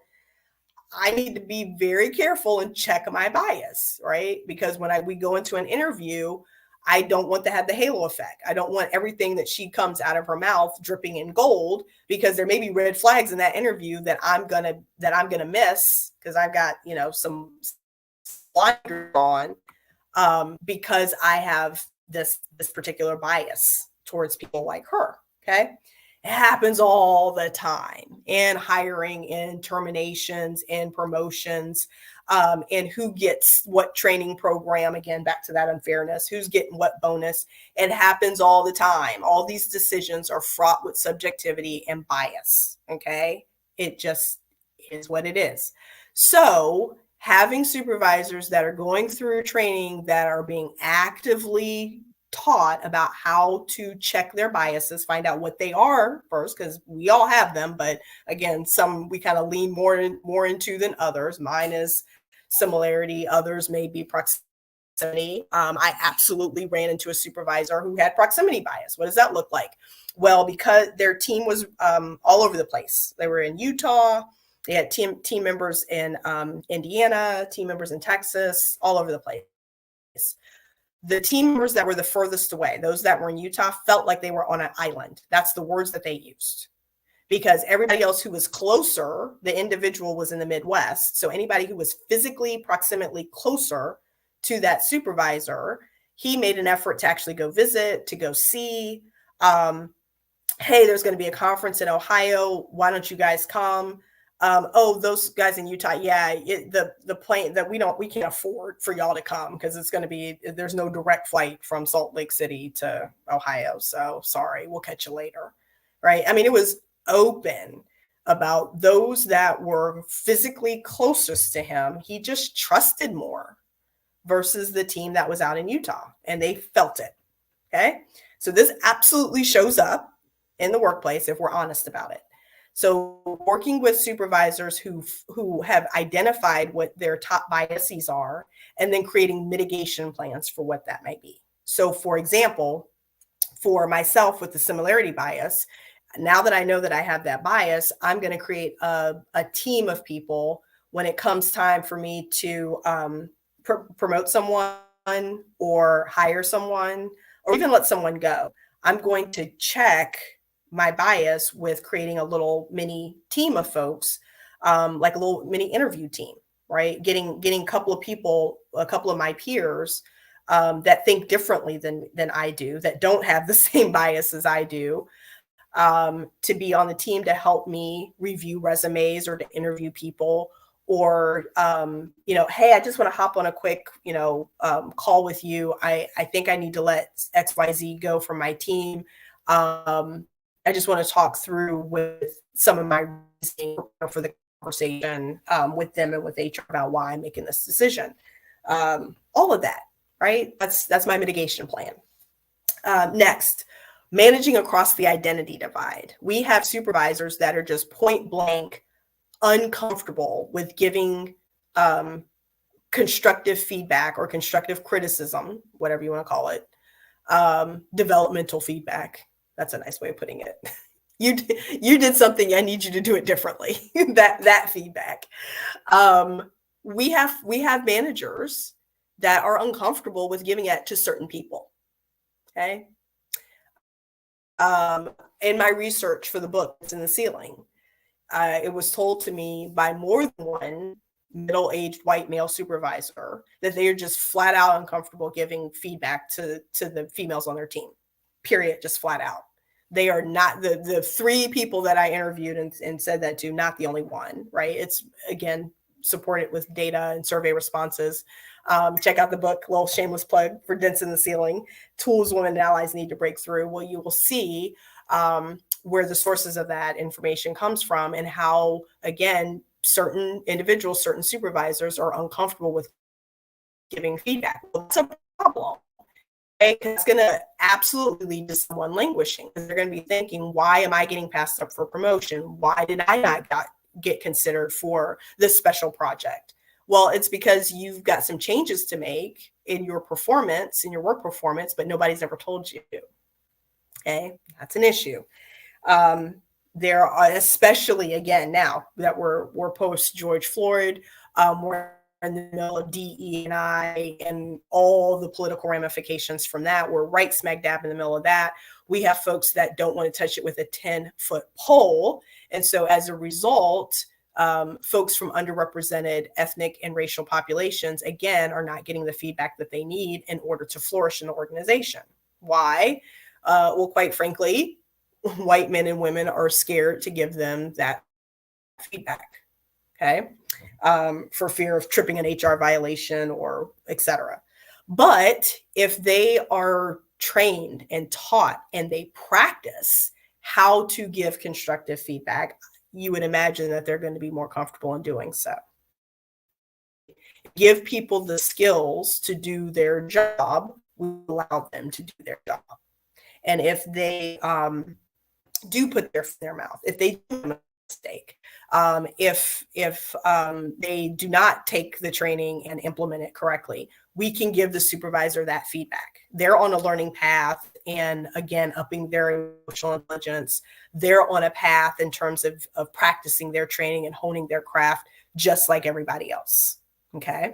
I need to be very careful and check my bias, right? Because when we go into an interview, I don't want to have the halo effect. I don't want everything that she comes out of her mouth dripping in gold, because there may be red flags in that interview that I'm gonna miss because I've got some blinders on, because I have this particular bias towards people like her. Okay. It happens all the time in hiring, in terminations, in promotions, and who gets what training program. Again, back to that unfairness, who's getting what bonus. It happens all the time. All these decisions are fraught with subjectivity and bias. Okay. It just is what it is. So having supervisors that are going through training, that are being actively taught about how to check their biases, find out what they are first, because we all have them, but again, some we kind of lean more into than others. Mine is similarity, others may be proximity. I absolutely ran into a supervisor who had proximity bias. What does that look like? Well, because their team was all over the place. They were in Utah. They had team members in Indiana, team members in Texas, all over the place. The team members that were the furthest away, those that were in Utah, felt like they were on an island. That's the words that they used. Because everybody else who was closer, the individual was in the Midwest. So anybody who was physically, proximately closer to that supervisor, he made an effort to actually go visit, to go see. Hey, there's going to be a conference in Ohio. Why don't you guys come? Oh, those guys in Utah, yeah, the plane that we can't afford for y'all to come, because it's going to be, there's no direct flight from Salt Lake City to Ohio. So sorry, we'll catch you later. Right. I mean, it was open about those that were physically closest to him. He just trusted more versus the team that was out in Utah, and they felt it. Okay. So this absolutely shows up in the workplace if we're honest about it. So working with supervisors who have identified what their top biases are, and then creating mitigation plans for what that might be. So for example, for myself with the similarity bias, now that I know that I have that bias, I'm going to create a team of people when it comes time for me to promote someone or hire someone or even let someone go. I'm going to check my bias with creating a little mini team of folks, like a little mini interview team, right? Getting a couple of people, a couple of my peers that think differently than I do, that don't have the same bias as I do, to be on the team to help me review resumes or to interview people, or, hey, I just want to hop on a quick, call with you. I think I need to let XYZ go from my team. I just want to talk through with some of my reasoning for the conversation with them and with HR about why I'm making this decision. All of that, right? That's my mitigation plan. Next, Managing across the identity divide. We have supervisors that are just point blank uncomfortable with giving constructive feedback or constructive criticism, whatever you want to call it, developmental feedback. That's a nice way of putting it. You did something, I need you to do it differently. that feedback. We have managers that are uncomfortable with giving it to certain people. Okay. In my research for the book, It's in the Ceiling, it was told to me by more than one middle-aged white male supervisor that they are just flat out uncomfortable giving feedback to the females on their team. Period. Just flat out. They are not the three people that I interviewed and said that to, not the only one, right? It's, again, supported with data and survey responses. Check out the book, little shameless plug for Dents in the Ceiling, Tools Women and Allies Need to Break Through. Well, you will see where the sources of that information comes from and how, again, certain individuals, certain supervisors are uncomfortable with giving feedback. Well, that's a problem. Okay? It's going to absolutely lead to someone languishing, because they're going to be thinking, why am I getting passed up for promotion? Why did I not get considered for this special project? Well, it's because you've got some changes to make in your performance, in your work performance, but nobody's ever told you. Okay, that's an issue. There are, especially again now that we're post George Floyd, we're in the middle of DE&I and all the political ramifications from that. We're right smack dab in the middle of that. We have folks that don't want to touch it with a 10-foot pole, and so as a result, folks from underrepresented ethnic and racial populations, again, are not getting the feedback that they need in order to flourish in the organization. Why? Well, quite frankly, white men and women are scared to give them that feedback, okay, for fear of tripping an HR violation or et cetera. But if they are trained and taught and they practice how to give constructive feedback, you would imagine that they're going to be more comfortable in doing so. Give people the skills to do their job, we allow them to do their job. And if they do put their mouth, if they do make a mistake, if they do not take the training and implement it correctly, we can give the supervisor that feedback. They're on a learning path, and again, upping their emotional intelligence. They're on a path in terms of practicing their training and honing their craft, just like everybody else. Okay.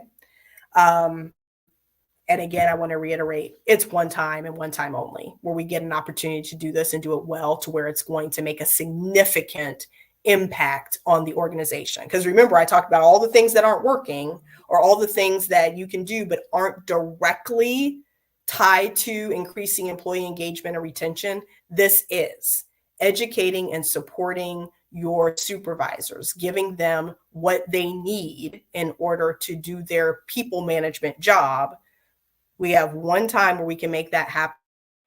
And again, I want to reiterate, it's one time and one time only where we get an opportunity to do this and do it well, to where it's going to make a significant impact on the organization. Because remember, I talked about all the things that aren't working, or all the things that you can do but aren't directly tied to increasing employee engagement or retention. This is educating and supporting your supervisors, giving them what they need in order to do their people management job. We have one time where we can make that happen,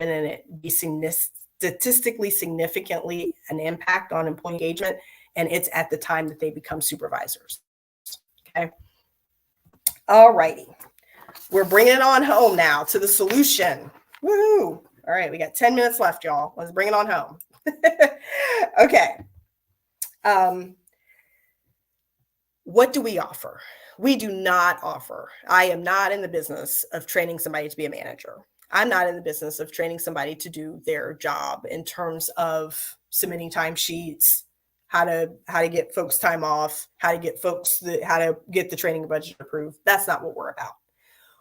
and it be statistically significantly an impact on employee engagement, and it's at the time that they become supervisors. Okay. All righty. We're bringing it on home now to the solution. Woohoo. All right. We got 10 minutes left, y'all. Let's bring it on home. Okay. What do we offer? We do not offer. I am not in the business of training somebody to be a manager. I'm not in the business of training somebody to do their job in terms of submitting timesheets, how to get folks time off, how to get the training budget approved. That's not what we're about.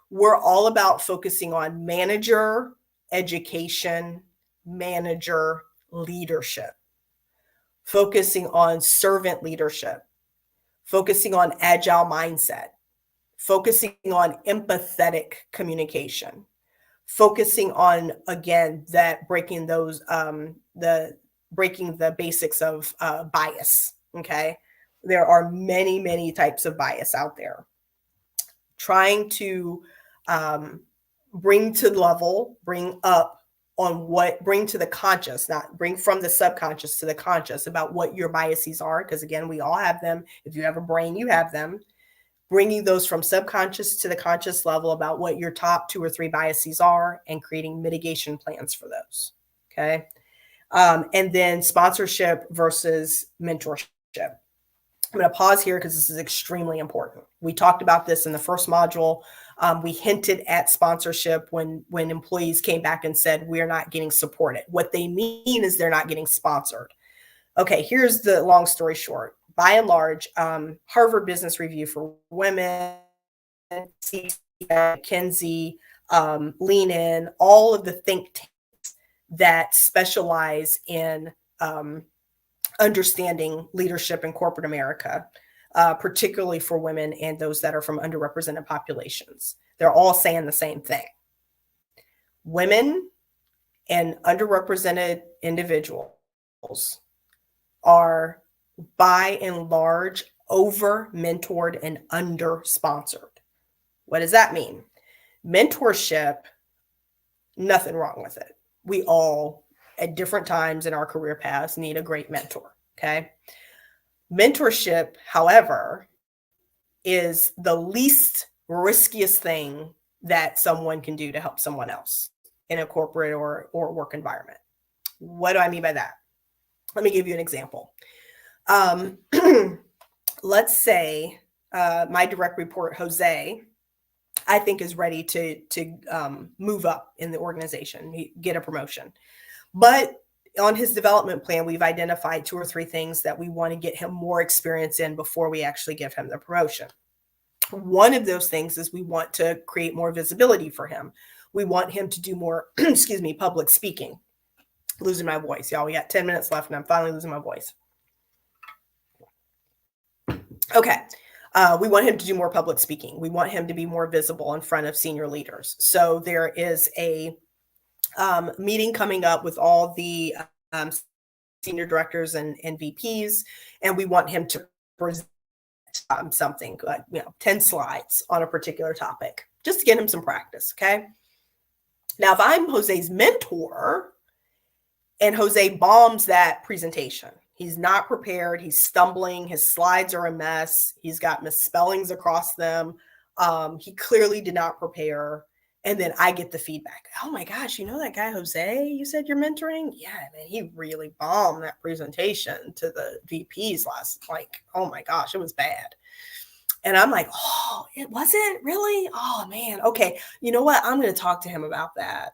We're all about focusing on manager education, manager leadership, focusing on servant leadership, focusing on agile mindset, focusing on empathetic communication, focusing on, again, that breaking the basics of bias. Okay. There are many, many types of bias out there. Trying to bring to the conscious, not bring from the subconscious to the conscious about what your biases are. Because again, we all have them. If you have a brain, you have them. Bringing those from subconscious to the conscious level about what your top 2 or 3 biases are, and creating mitigation plans for those. Okay. And then sponsorship versus mentorship. I'm going to pause here because this is extremely important. We talked about this in the first module. We hinted at sponsorship when employees came back and said, we're not getting supported. What they mean is they're not getting sponsored. Okay, here's the long story short. By and large, Harvard Business Review for Women, McKinsey, Lean In, all of the think tanks that specialize in understanding leadership in corporate America, particularly for women and those that are from underrepresented populations. They're all saying the same thing. Women and underrepresented individuals are by and large over mentored and under sponsored. What does that mean? Mentorship, nothing wrong with it. We all, at different times in our career paths, need a great mentor. Okay. Mentorship, however, is the least riskiest thing that someone can do to help someone else in a corporate or work environment. What do I mean by that? Let me give you an example. Let's say my direct report, Jose, I think is ready to move up in the organization, get a promotion. But on his development plan, we've identified 2 or 3 things that we want to get him more experience in before we actually give him the promotion. One of those things is we want to create more visibility for him. We want him to do more, public speaking. Losing my voice, y'all. We got 10 minutes left and I'm finally losing my voice. Okay. We want him to do more public speaking. We want him to be more visible in front of senior leaders. So there is a meeting coming up with all the senior directors and VPs, and we want him to present something, 10 slides on a particular topic, just to get him some practice. Okay. Now, if I'm Jose's mentor and Jose bombs that presentation, he's not prepared, he's stumbling, his slides are a mess, he's got misspellings across them, he clearly did not prepare. And then I get the feedback. Oh my gosh, you know that guy Jose you said you're mentoring? Yeah, man, he really bombed that presentation to the VPs oh my gosh, it was bad. And I'm like, oh, it wasn't really? Oh man, okay. You know what? I'm going to talk to him about that.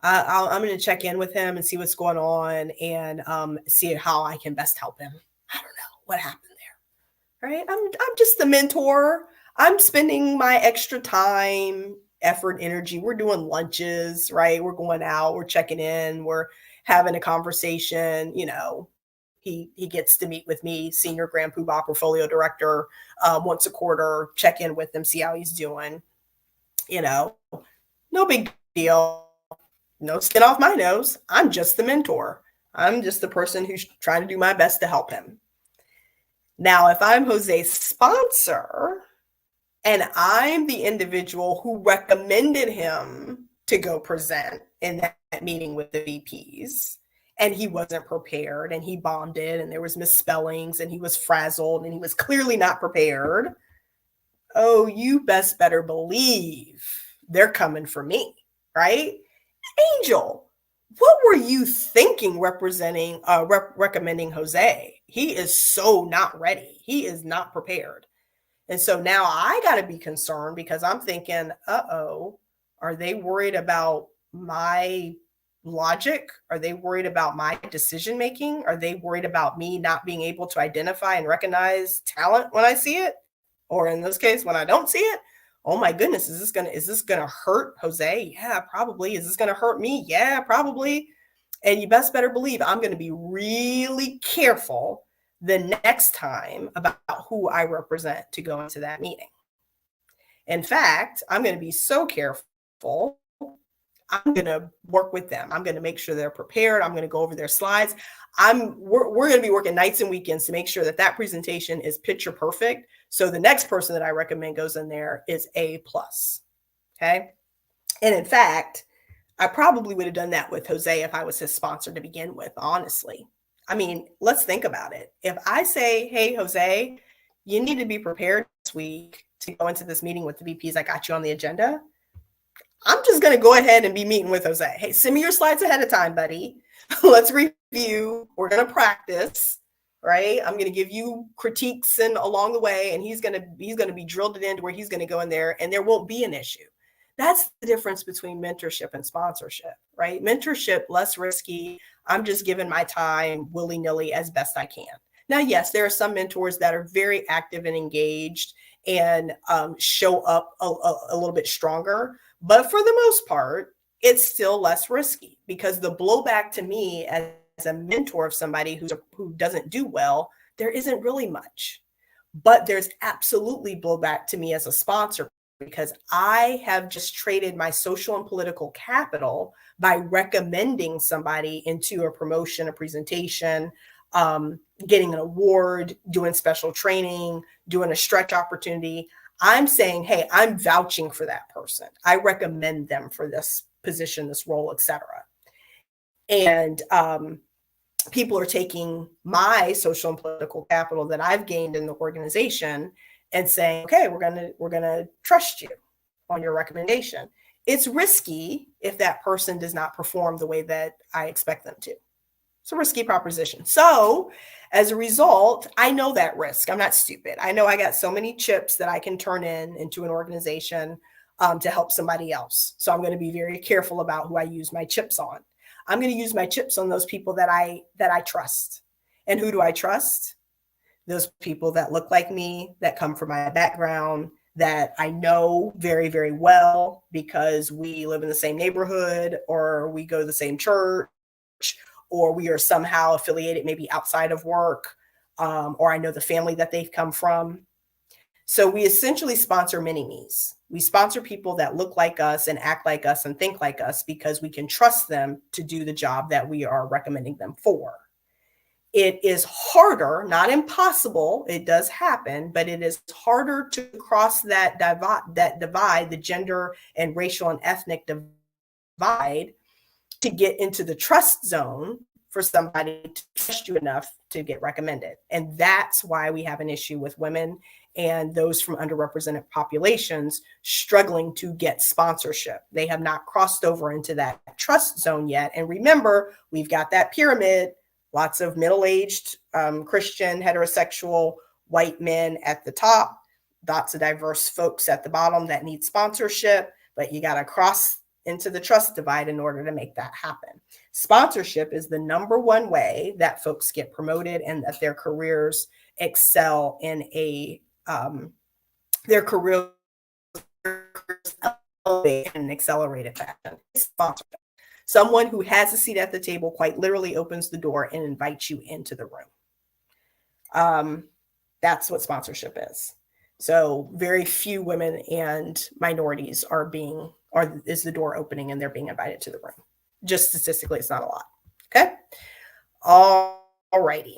I'm going to check in with him and see what's going on and see how I can best help him. I don't know what happened there. Right? I'm just the mentor. I'm spending my extra time, effort, energy. We're doing lunches, right? We're going out, we're checking in, we're having a conversation. He gets to meet with me, senior Grand Poobah portfolio director, once a quarter, check in with him, see how he's doing. No big deal. No skin off my nose. I'm just the mentor. I'm just the person who's trying to do my best to help him. Now, if I'm Jose's sponsor and I'm the individual who recommended him to go present in that meeting with the VPs, and he wasn't prepared and he bombed it and there was misspellings and he was frazzled and he was clearly not prepared, oh, you better believe they're coming for me, right? Angel, what were you thinking recommending Jose? He is so not ready. He is not prepared. And so now I got to be concerned because I'm thinking, are they worried about my logic? Are they worried about my decision making? Are they worried about me not being able to identify and recognize talent when I see it? Or in this case, when I don't see it? Oh my goodness, is this gonna hurt Jose? Yeah, probably. Is this gonna hurt me? Yeah, probably. And you better believe I'm gonna be really careful the next time about who I represent to go into that meeting. In fact, I'm gonna be so careful. I'm gonna work with them. I'm gonna make sure they're prepared. I'm gonna go over their slides. We're gonna be working nights and weekends to make sure that presentation is picture perfect. So the next person that I recommend goes in there is A+. Okay. And in fact, I probably would have done that with Jose if I was his sponsor to begin with, honestly. I mean, let's think about it. If I say, hey, Jose, you need to be prepared this week to go into this meeting with the VPs, I got you on the agenda. I'm just going to go ahead and be meeting with Jose. Hey, send me your slides ahead of time, buddy. Let's review. We're going to practice, right? I'm going to give you critiques and along the way, and he's going to be drilled it into where he's going to go in there, and there won't be an issue. That's the difference between mentorship and sponsorship, right? Mentorship, less risky. I'm just giving my time willy-nilly as best I can. Now, yes, there are some mentors that are very active and engaged and show up a little bit stronger. But for the most part, it's still less risky because the blowback to me as a mentor of somebody who doesn't do well, there isn't really much. But there's absolutely blowback to me as a sponsor because I have just traded my social and political capital by recommending somebody into a promotion, a presentation, getting an award, doing special training, doing a stretch opportunity. I'm saying, hey, I'm vouching for that person. I recommend them for this position, this role, etc. And people are taking my social and political capital that I've gained in the organization and saying, okay, we're gonna trust you on your recommendation. It's risky if that person does not perform the way that I expect them to. It's a risky proposition. So as a result, I know that risk. I'm not stupid. I know I got so many chips that I can turn into an organization to help somebody else. So I'm going to be very careful about who I use my chips on. I'm going to use my chips on those people that I trust. And who do I trust? Those people that look like me, that come from my background, that I know very, very well because we live in the same neighborhood or we go to the same church, or we are somehow affiliated maybe outside of work, or I know the family that they've come from. So we essentially sponsor mini-me's. We sponsor people that look like us and act like us and think like us because we can trust them to do the job that we are recommending them for. It is harder, not impossible, it does happen, but it is harder to cross that divide, the gender and racial and ethnic divide, to get into the trust zone for somebody to trust you enough to get recommended. And that's why we have an issue with women and those from underrepresented populations struggling to get sponsorship. They have not crossed over into that trust zone yet. And remember, we've got that pyramid, lots of middle-aged Christian, heterosexual, white men at the top, lots of diverse folks at the bottom that need sponsorship, but you got to cross into the trust divide in order to make that happen. Sponsorship is the number one way that folks get promoted and that their careers excel in their careers elevate in an accelerated fashion. Sponsorship. Someone who has a seat at the table quite literally opens the door and invites you into the room. That's what sponsorship is. So very few women and minorities is the door opening and they're being invited to the room. Just statistically, it's not a lot. Okay. All righty.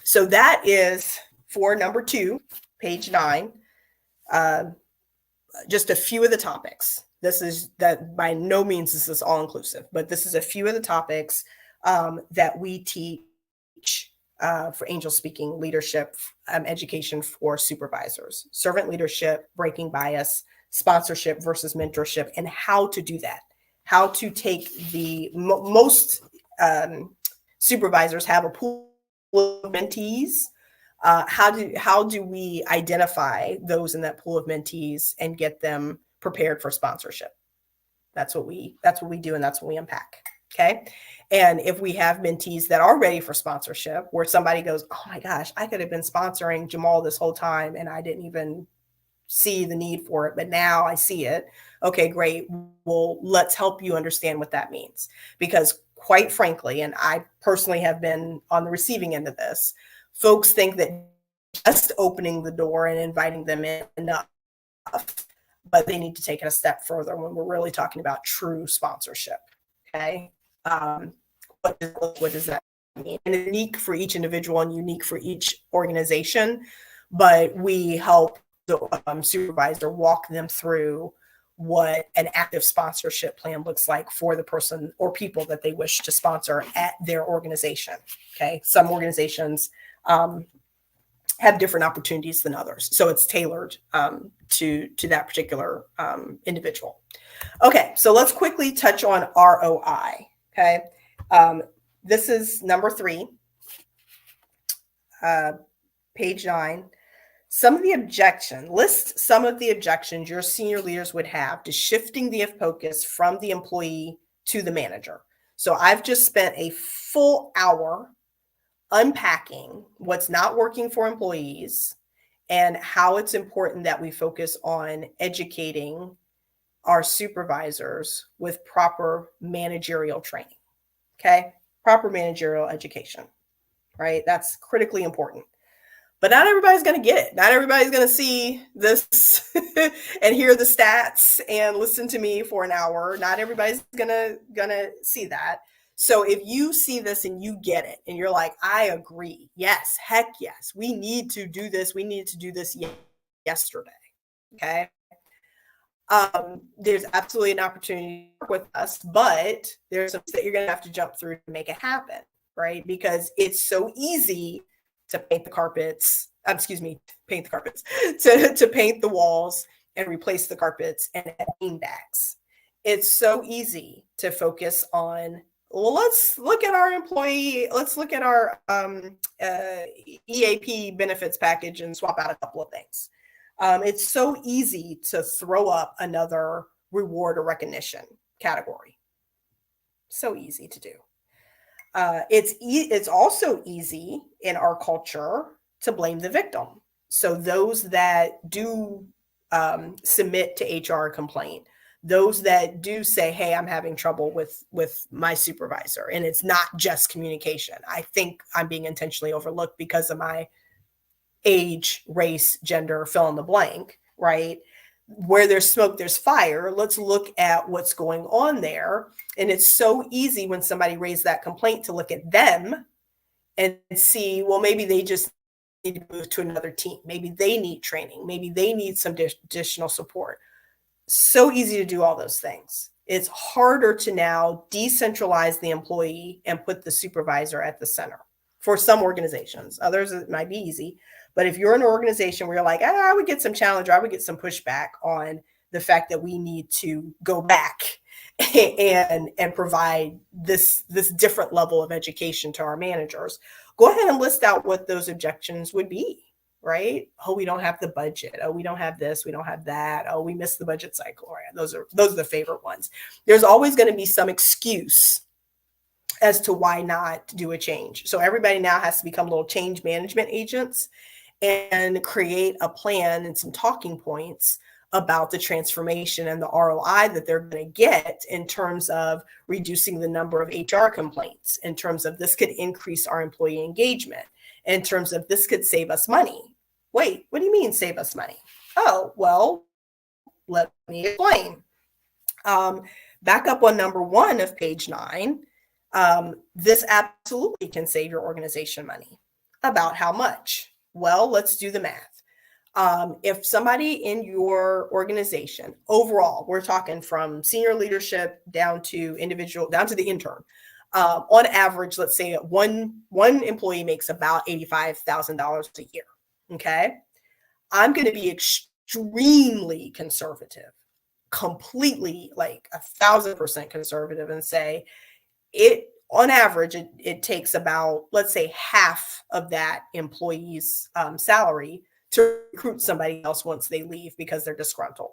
So that is for number 2, page 9. Just a few of the topics. This is that by no means this is all inclusive, but this is a few of the topics that we teach for angel speaking leadership education for supervisors, servant leadership, breaking bias, sponsorship versus mentorship, and how to do that. How to take the most supervisors have a pool of mentees. How do we identify those in that pool of mentees and get them prepared for sponsorship? That's what we do, and that's what we unpack. Okay. And if we have mentees that are ready for sponsorship, where somebody goes, oh my gosh, I could have been sponsoring Jamal this whole time and I didn't even see the need for it, but now I see it. Okay, great. Well, let's help you understand what that means. Because quite frankly, and I personally have been on the receiving end of this, folks think that just opening the door and inviting them in enough, but they need to take it a step further when we're really talking about true sponsorship. Okay. What does that mean? And it's unique for each individual and unique for each organization, but we help the supervisor walk them through what an active sponsorship plan looks like for the person or people that they wish to sponsor at their organization. Okay. Some organizations have different opportunities than others. So it's tailored to that particular individual. Okay, so let's quickly touch on ROI. Okay, this is number 3, page 9. List some of the objections your senior leaders would have to shifting the focus from the employee to the manager. So I've just spent a full hour unpacking what's not working for employees and how it's important that we focus on educating our supervisors with proper managerial training. Okay, proper managerial education, right? That's critically important. But not everybody's going to get it. Not everybody's going to see this and hear the stats and listen to me for an hour. Not everybody's going to see that. So if you see this and you get it and you're like, I agree. Yes, heck yes. We need to do this. We need to do this yesterday. Okay. There's absolutely an opportunity to work with us, but there's some that you're going to have to jump through to make it happen, right? Because it's so easy to paint the carpets, to paint the walls and replace the carpets and add beanbags. It's so easy to focus on, well, let's look at our EAP benefits package and swap out a couple of things. It's so easy to throw up another reward or recognition category. So easy to do. It's also easy in our culture to blame the victim. So those that do submit to HR complaint, those that do say, hey, I'm having trouble with my supervisor, and it's not just communication. I think I'm being intentionally overlooked because of my age, race, gender, fill in the blank, right? Where there's smoke, there's fire. Let's look at what's going on there. And it's so easy when somebody raised that complaint to look at them and see, well, maybe they just need to move to another team. Maybe they need training. Maybe they need some additional support. So easy to do all those things. It's harder to now decentralize the employee and put the supervisor at the center. For some organizations, others it might be easy. But if you're in an organization where you're like, I would get some challenge, or I would get some pushback on the fact that we need to go back and provide this different level of education to our managers, go ahead and list out what those objections would be, right? Oh, we don't have the budget. Oh, we don't have this. We don't have that. Oh, we missed the budget cycle. Right? Those are the favorite ones. There's always going to be some excuse as to why not do a change. So everybody now has to become little change management agents and create a plan and some talking points about the transformation and the ROI that they're going to get in terms of reducing the number of HR complaints, in terms of this could increase our employee engagement, in terms of this could save us money. Wait, what do you mean save us money? Oh, well, let me explain. Back up on number 1 of page 9. This absolutely can save your organization money. About how much? Well, let's do the math. If somebody in your organization, overall, we're talking from senior leadership down to the intern, on average, let's say one employee makes about $85,000 a year. Okay. I'm going to be extremely conservative, completely like 1,000% conservative, and say on average, it takes about, let's say, half of that employee's salary to recruit somebody else once they leave because they're disgruntled.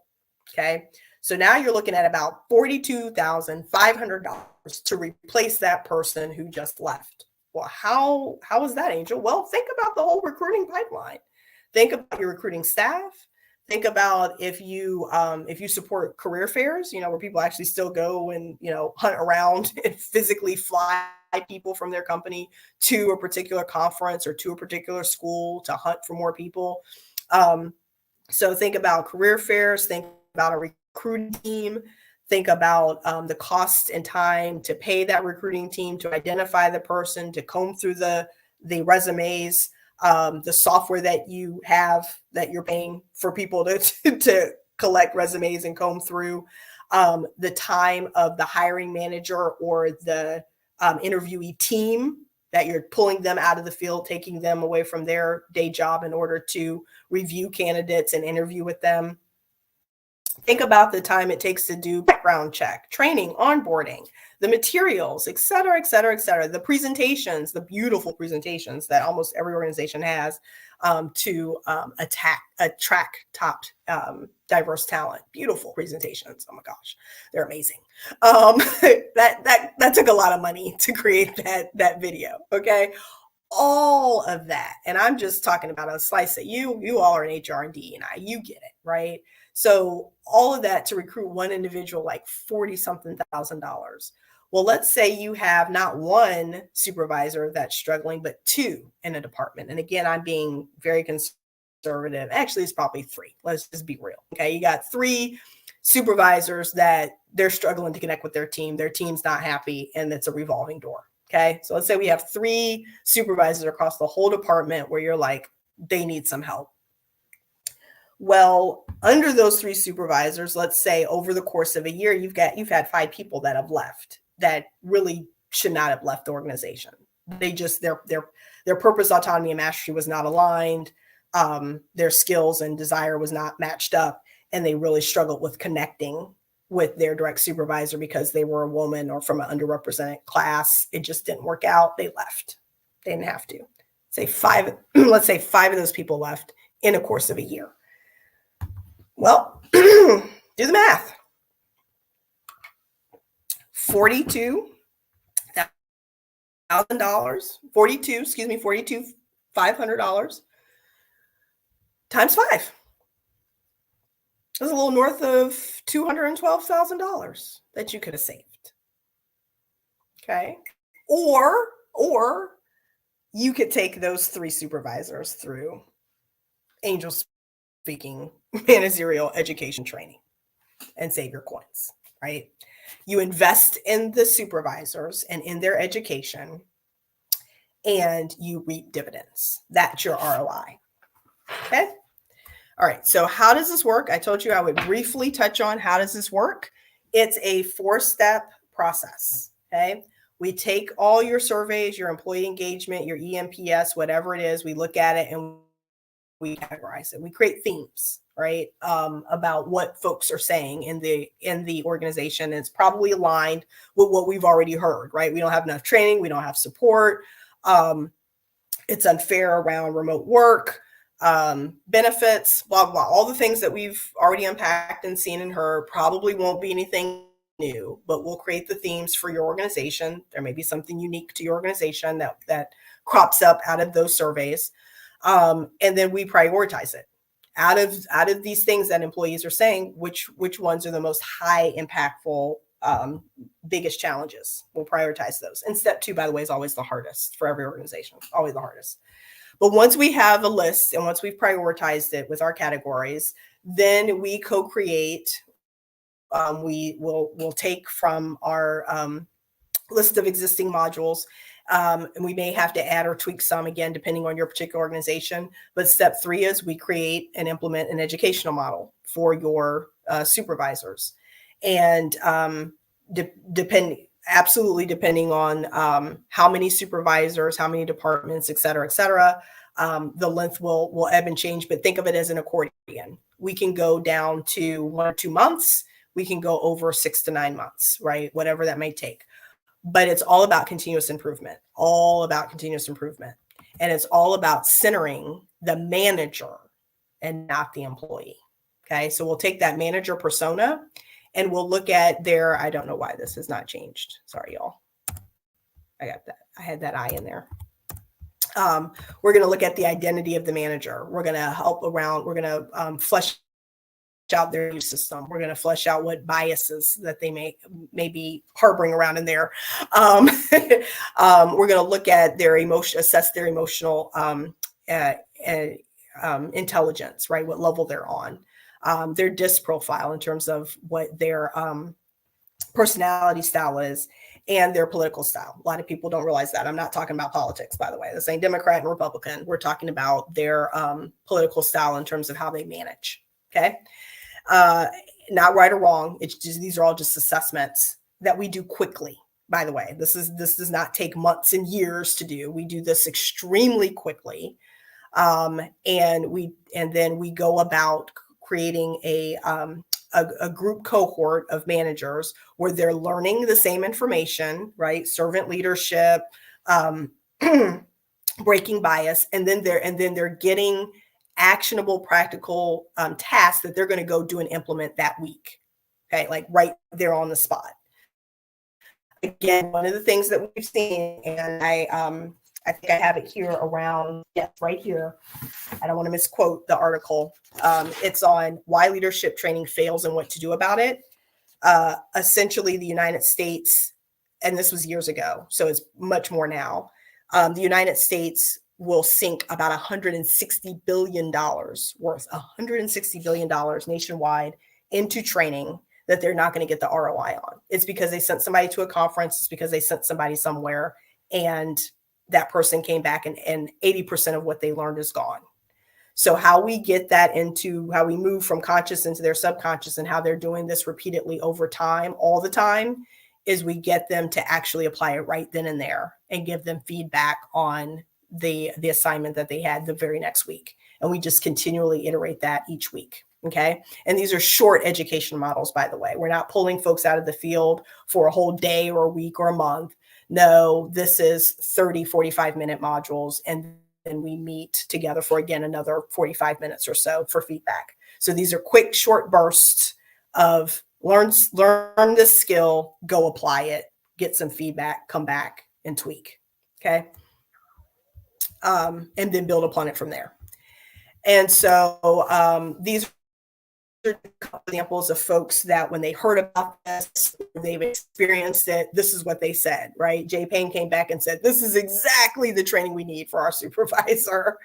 Okay. So now you're looking at about $42,500 to replace that person who just left. Well, how is that, Angel? Well, think about the whole recruiting pipeline. Think about your recruiting staff. Think about if you support career fairs, where people actually still go and, hunt around and physically fly people from their company to a particular conference or to a particular school to hunt for more people. So think about career fairs, think about a recruiting team, think about the cost and time to pay that recruiting team to identify the person, to comb through the resumes, the software that you have that you're paying for people to collect resumes and comb through, the time of the hiring manager or the interviewee team that you're pulling them out of the field, taking them away from their day job in order to review candidates and interview with them. Think about the time it takes to do background check, training, onboarding, the materials, et cetera, et cetera, et cetera. The presentations, the beautiful presentations that almost every organization has to attract top diverse talent. Beautiful presentations. Oh my gosh, they're amazing. That took a lot of money to create that video. Okay. All of that. And I'm just talking about a slice that you all are in HR and D&I, you get it, right? So all of that to recruit one individual, like 40 something $1,000. Well, let's say you have not one supervisor that's struggling, but two in a department. And again, I'm being very conservative. Actually, it's probably three. Let's just be real. Okay. You got three supervisors that they're struggling to connect with their team. Their team's not happy, and it's a revolving door. Okay. So let's say we have three supervisors across the whole department where you're like, they need some help. Well, under those three supervisors, let's say over the course of a year, you've had 5 people that have left that really should not have left the organization. They just, their purpose, autonomy, and mastery was not aligned. Their skills and desire was not matched up. And they really struggled with connecting with their direct supervisor because they were a woman or from an underrepresented class. It just didn't work out. They left. They didn't have to. Let's say 5 of those people left in a course of a year. Well, do the math. $42,500 times 5. That's a little north of $212,000 that you could have saved. Okay. Or you could take those 3 supervisors through angel speaking managerial education training and save your coins, right? You invest in the supervisors and in their education, and you reap dividends. That's your ROI. Okay. All right. So how does this work? I told you I would briefly touch on how does this work. It's a 4-step process. Okay. We take all your surveys, your employee engagement, your EMPS, whatever it is, we look at it and we categorize it. We create themes, right? About what folks are saying in the organization. It's probably aligned with what we've already heard, right? We don't have enough training. We don't have support. It's unfair around remote work, benefits, blah, blah. All the things that we've already unpacked and seen and heard probably won't be anything new, but we'll create the themes for your organization. There may be something unique to your organization that crops up out of those surveys. And then we prioritize it out of these things that employees are saying, which ones are the most high impactful, biggest challenges. We'll prioritize those. And step 2, by the way, is always the hardest for every organization, always the hardest. But once we have a list and once we've prioritized it with our categories, then we co-create. We'll take from our list of existing modules. And we may have to add or tweak some, again, depending on your particular organization. But step 3 is we create and implement an educational model for your supervisors. And depending on how many supervisors, how many departments, et cetera, the length will ebb and change. But think of it as an accordion. We can go down to 1 or 2 months. We can go over 6 to 9 months, right? Whatever that may take. But it's all about continuous improvement, And it's all about centering the manager and not the employee. Okay. So we'll take that manager persona and we'll look at their, I don't know why this has not changed. Sorry, y'all. I got that. I had that I in there. We're going to look at the identity of the manager. We're going to help around. We're going to flesh out their use system. We're going to flesh out what biases that they may be harboring around in there. We're going to look at their assess their emotional intelligence, right? What level they're on, their DISC profile in terms of what their personality style is, and their political style. A lot of people don't realize that. I'm not talking about politics, by the way. This ain't Democrat and Republican. We're talking about their political style in terms of how they manage. Okay. Not right or wrong. It's just, these are all just assessments that we do quickly. by the way. This does not take months and years to do. We do this extremely quickly. And then we go about creating a group cohort of managers where they're learning the same information, right? Servant leadership, um, breaking bias, and then they're getting actionable, practical tasks that they're going to go do and implement that week. Okay, like right there on the spot. Again, one of the things that we've seen, and I think I have it here around, yes, right here. I don't want to misquote the article. It's on why leadership training fails and what to do about it. Essentially, the United States, and this was years ago, so it's much more now. The United States will sink about $160 billion worth, $160 billion nationwide into training that they're not going to get the ROI on. It's because they sent somebody to a conference. It's because they sent somebody somewhere, and that person came back and 80% of what they learned is gone. So how we get that into how we move from conscious into their subconscious and how they're doing this repeatedly over time, all the time, is we get them to actually apply it right then and there and give them feedback on the assignment that they had the very next week. And we just continually iterate that each week. Okay. And these are short education models, by the way. We're not pulling folks out of the field for a whole day or a week or a month. No, this is 30, 45-minute modules. And then we meet together for, again, another 45 minutes or so for feedback. So these are quick, short bursts of learn this skill, go apply it, get some feedback, come back and tweak. Okay. And then build upon it from there. And so these are examples of folks that when they heard about this, they've experienced it, this is what they said, right? Jay Payne came back and said, this is exactly the training we need for our supervisor.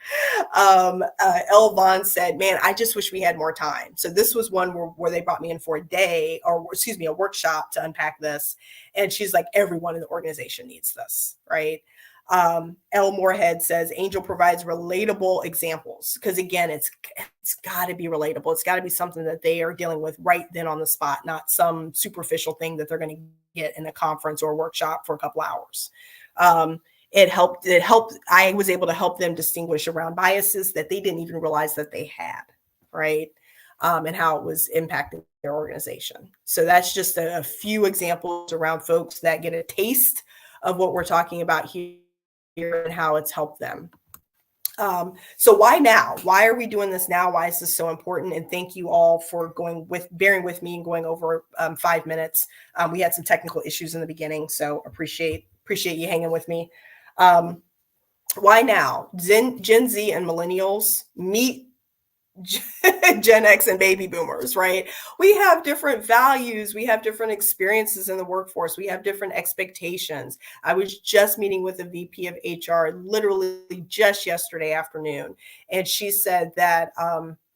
Elle Vaughn said, man, I just wish we had more time. So this was one where they brought me in for a day, or excuse me, a workshop to unpack this. And she's like, everyone in the organization needs this, right? Elle Moorhead says Angel provides relatable examples because, again, it's got to be relatable. It's got to be something that they are dealing with right then on the spot, not some superficial thing that they're going to get in a conference or a workshop for a couple hours. It helped. I was able to help them distinguish around biases that they didn't even realize that they had, right? And how it was impacting their organization. So that's just a few examples around folks that get a taste of what we're talking about here and how it's helped them. So why now? Why are we doing this now? Why is this so important? And thank you all for bearing with me and going over 5 minutes. We had some technical issues in the beginning, so appreciate you hanging with me. Why now? Gen Z and millennials meet Gen X and baby boomers, right? We have different values. We have different experiences in the workforce. We have different expectations. I was just meeting with a VP of HR literally just yesterday afternoon, and she said that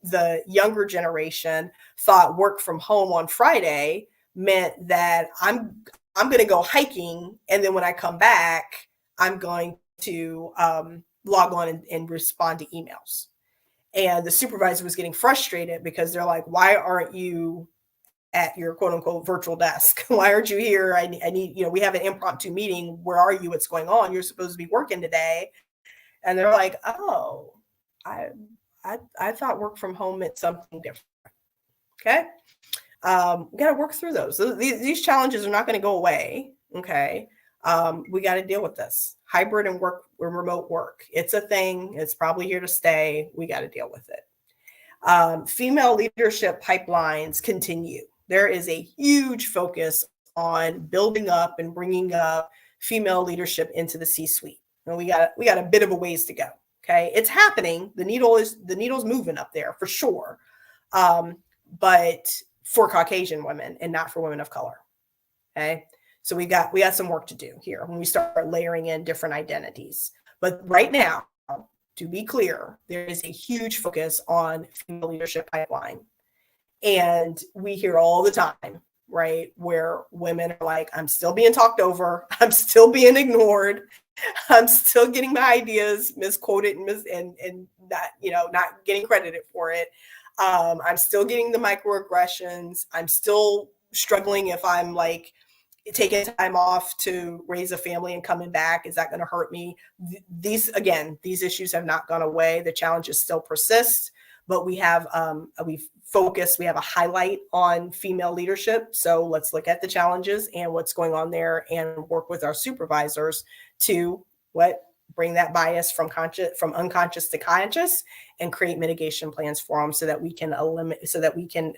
the younger generation thought work from home on Friday meant that I'm going to go hiking, and then when I come back, I'm going to log on and respond to emails. And the supervisor was getting frustrated because they're like, why aren't you at your quote unquote virtual desk? Why aren't you here? I need, we have an impromptu meeting. Where are you? What's going on? You're supposed to be working today. And they're like, oh, I thought work from home meant something different. Okay. We got to work through those. These challenges are not going to go away. Okay. We got to deal with this hybrid and remote work. It's a thing. It's probably here to stay. We got to deal with it. Female leadership pipelines continue. There is a huge focus on building up and bringing up female leadership into the C-suite. And we got a bit of a ways to go. Okay. It's happening. The needle's moving up there for sure. But for Caucasian women and not for women of color. Okay. So we got some work to do here when we start layering in different identities. But right now, to be clear, there is a huge focus on female leadership pipeline. And we hear all the time, right, where women are like, I'm still being talked over. I'm still being ignored. I'm still getting my ideas misquoted and not getting credited for it. I'm still getting the microaggressions. I'm still struggling if I'm like taking time off to raise a family and coming back, is that going to hurt me? These issues have not gone away. The challenges still persist, but we have we have a highlight on female leadership. So let's look at the challenges and what's going on there and work with our supervisors to bring that bias from unconscious to conscious and create mitigation plans for them so that we can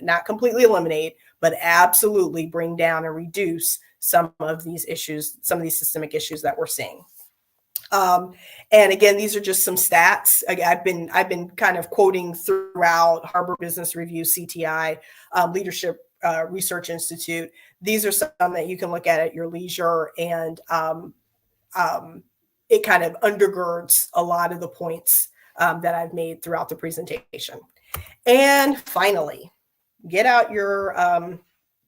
not completely eliminate, but absolutely bring down and reduce some of these issues, some of these systemic issues that we're seeing. And again, these are just some stats. I've been kind of quoting throughout Harvard Business Review, CTI, Leadership Research Institute. These are some that you can look at your leisure, and it kind of undergirds a lot of the points that I've made throughout the presentation. And finally, get out your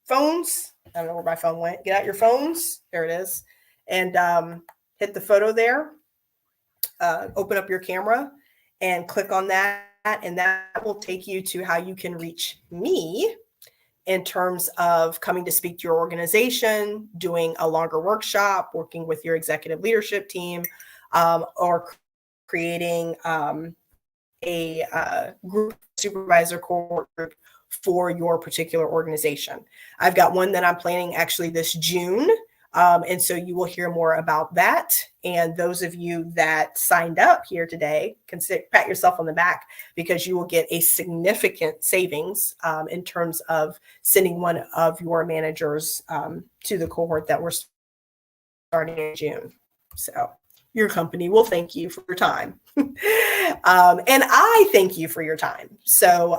phones. I don't know where my phone went. Get out your phones. There it is. And hit the photo there. Open up your camera and click on that. And that will take you to how you can reach me in terms of coming to speak to your organization, doing a longer workshop, working with your executive leadership team, or creating a group supervisor cohort group for your particular organization. I've got one that I'm planning actually this June. And so you will hear more about that. And those of you that signed up here today, pat yourself on the back, because you will get a significant savings in terms of sending one of your managers to the cohort that we're starting in June. So your company will thank you for your time. And I thank you for your time. So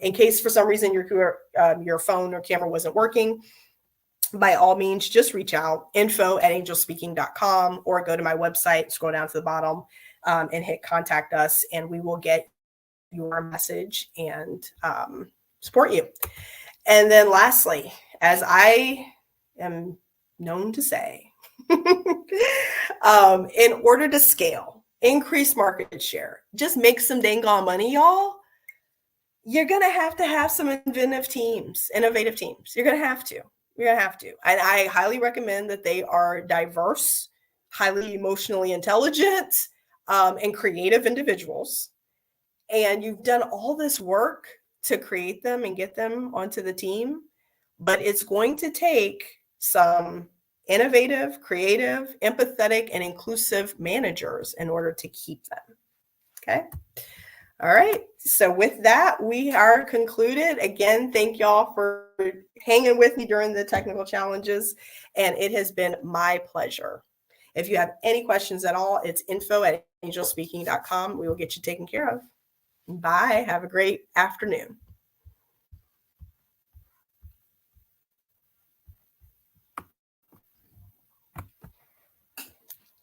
in case for some reason your phone or camera wasn't working, by all means, just reach out, info@angelspeaking.com, or go to my website, scroll down to the bottom, and hit contact us, and we will get your message and support you. And then lastly, as I am known to say, in order to scale, increase market share, just make some dang on money, y'all, you're going to have some innovative teams. You're going to have to. You're going to have to. And I highly recommend that they are diverse, highly emotionally intelligent, and creative individuals. And you've done all this work to create them and get them onto the team. But it's going to take some innovative, creative, empathetic, and inclusive managers in order to keep them. Okay. All right. So with that, we are concluded. Again, thank y'all for hanging with me during the technical challenges, and it has been my pleasure. If you have any questions at all, it's info@angelspeaking.com. We will get you taken care of. Bye. Have a great afternoon.